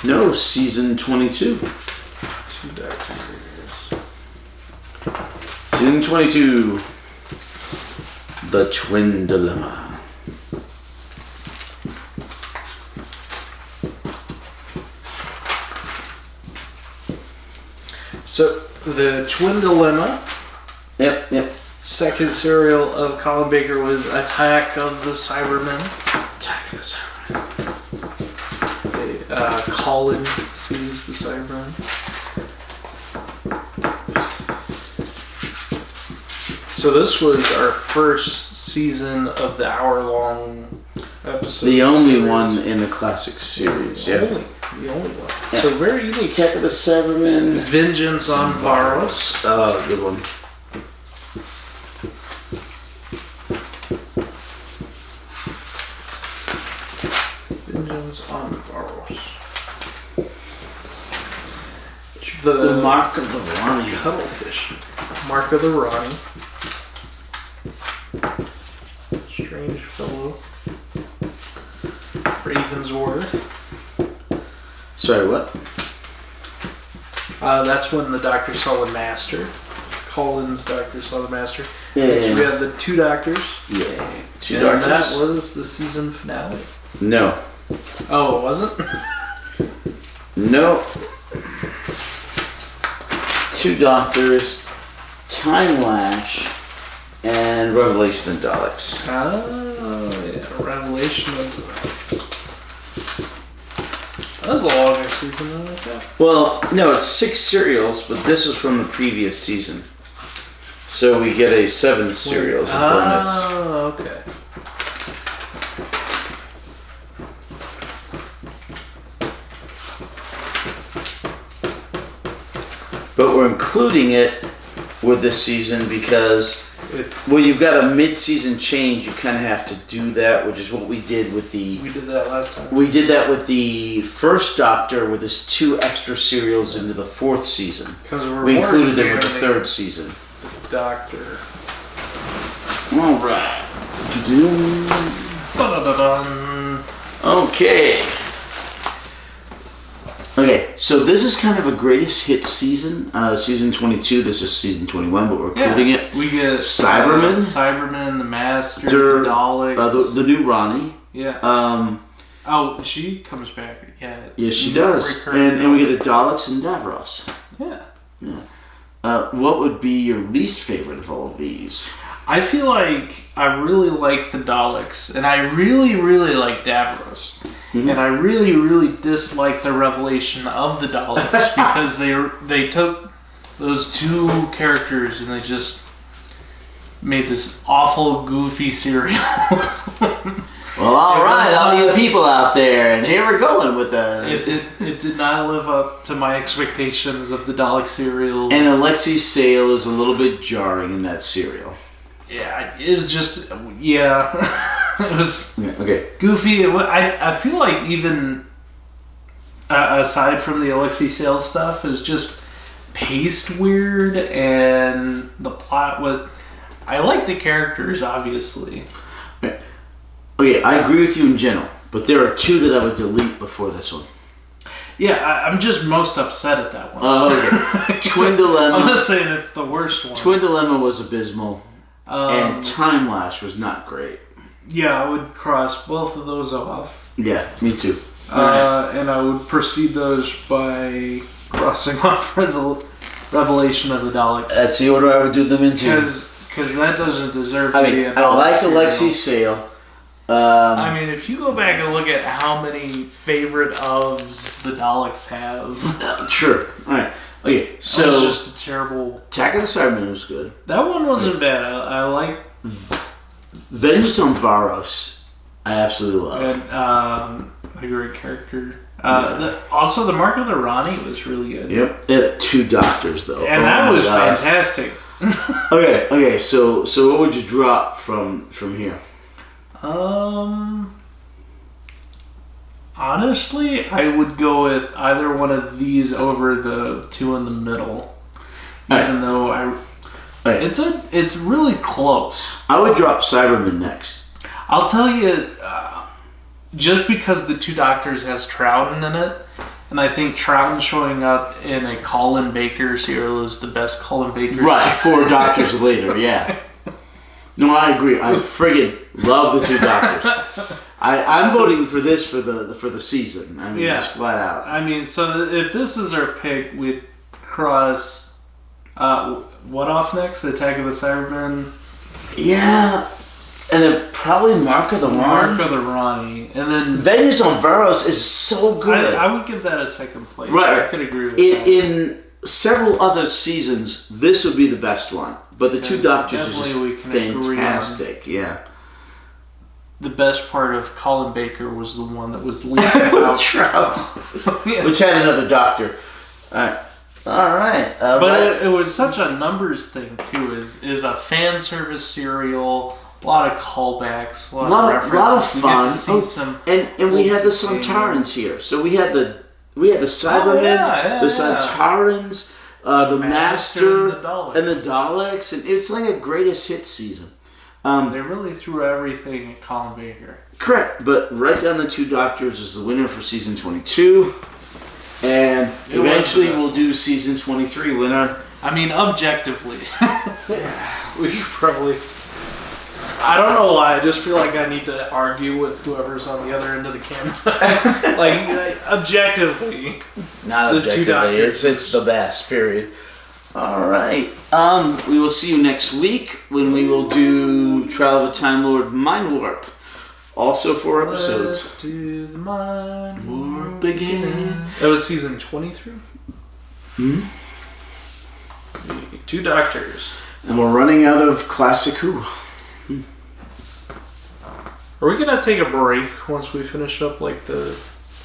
No, season 22. 2 Doctors. Season 22. The Twin Dilemma. So, the Twin Dilemma. Yep. Second serial of Colin Baker was Attack of the Cybermen. Attack of the Cybermen. Colin sees the Cybermen. So this was our first season of the hour-long episode. The only one in the classic series, The only one. Yeah. So very unique. Attack of the Cybermen. Vengeance on Varos. Oh, good one. Vengeance on Varos. The Mark of the Ronnie. Cuttlefish. Mark of the Ronnie. Strange fellow. Ravensworth. Sorry, what? That's when the Doctor saw the Master. Colin's Doctor saw the Master. Yeah. So we had the Two Doctors. Yeah. Two And Doctors. that was the season finale. No. Oh, it wasn't? No. Two Doctors, Time Lash, and Revelation and Daleks. Oh, yeah. Revelation of Daleks. That was a longer season than I thought. Well, no, it's 6 serials, but this was from the previous season. So we get a 7th serial as a bonus. Oh, okay. But we're including it with this season because, It's you've got a mid-season change. You kind of have to do that, which is what we did with the... we did that last time. We did that with the first Doctor with his 2 extra serials into the 4th season. Because We included them with the 3rd season. Doctor. All right. Dun-dun-dun-dun. Okay. Okay, so this is kind of a greatest hits season. Season 22. This is season 21, but we're including it. We get Cybermen. Cybermen, the Master, the Daleks. The new Ronnie. Yeah. Oh, she comes back. Yeah. Yes, she does. And we get the Daleks and Davros. Yeah. What would be your least favorite of all of these? I feel like I really like the Daleks, and I really, really like Davros. Mm-hmm. And I really, really dislike the revelation of the Daleks because they took those 2 characters and they just made this awful, goofy serial. Well, all right, all you people out there, and here we're going with the... It did not live up to my expectations of the Dalek serials. And Alexi's Sale is a little bit jarring in that serial. Yeah, it was just... Yeah. It was okay. Goofy. I feel like even aside from the Alexei Sales stuff, is just paced weird, and the plot was... I like the characters, obviously. Okay, I agree with you in general, but there are 2 that I would delete before this one. Yeah, I'm just most upset at that one. Oh, okay. Twin Dilemma. I'm not saying it's the worst one. Twin Dilemma was abysmal, and Time Lash was not great. Yeah, I would cross both of those off. Yeah, me too. And I would precede those by crossing off Revelation of the Daleks. That's the order I would do them into. Because that doesn't deserve I to be mean, a I Dalek like serial. Alexi's Sale. I mean, if you go back and look at how many favorite ofs the Daleks have. Sure. Alright. Okay, so. It was just a terrible. Attack of the Cybermen was good. That one wasn't bad. I like. Vengeance on Varos, I absolutely love. And a great character. Also, the Mark of the Rani was really good. Yep. It had 2 doctors though. And that was fantastic. Okay. So what would you drop from here? Honestly, I would go with either one of these over the 2 in the middle. Even though it's really close. I would drop Cybermen next. I'll tell you, just because the 2 Doctors has Troughton in it, and I think Troughton showing up in a Colin Baker serial is the best Colin Baker Right, serial. 4 doctors later, yeah. No, I agree. I friggin' love the 2 doctors. I'm voting for this for the season. I mean, just flat out. I mean, so if this is our pick, we'd cross what off next? Attack of the Cybermen? Yeah. And then probably Mark of the Rani. And then Vengeance on Varos is so good. I would give that a second place. Right. I could agree with that. In several other seasons, this would be the best one. But the 2 doctors is just fantastic. Yeah. The best part of Colin Baker was the one that was least out. Which had another doctor. All right. But it was such a numbers thing too. Is a fan service serial. A lot of callbacks, a lot of references. Lot of fun. We get to see some and we had the Sontarans here. So we had the Cybermen, the Sontarans, the Master, and the Daleks, and it's like a greatest hits season. They really threw everything at Colin Baker. Correct, but right down the 2 doctors is the winner for season 22, and eventually we'll do season 23 winner. I mean, objectively, we could probably. I don't know why. I just feel like I need to argue with whoever's on the other end of the camera. like objectively, not objectively. It's the best. Period. All right. We will see you next week when we will do Trial of a Time Lord Mind Warp. Also 4 episodes. Let's do the Mind Warp again. That was season 23. 2 doctors. And we're running out of Classic Who. Are we gonna take a break once we finish up like a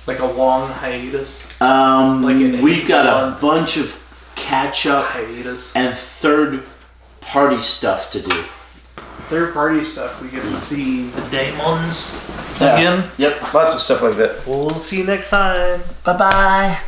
long hiatus? We've got a bunch of catch up hiatus and third party stuff to do. Third party stuff. We get to see the Daemons again. Yep, lots of stuff like that. We'll see you next time. Bye bye.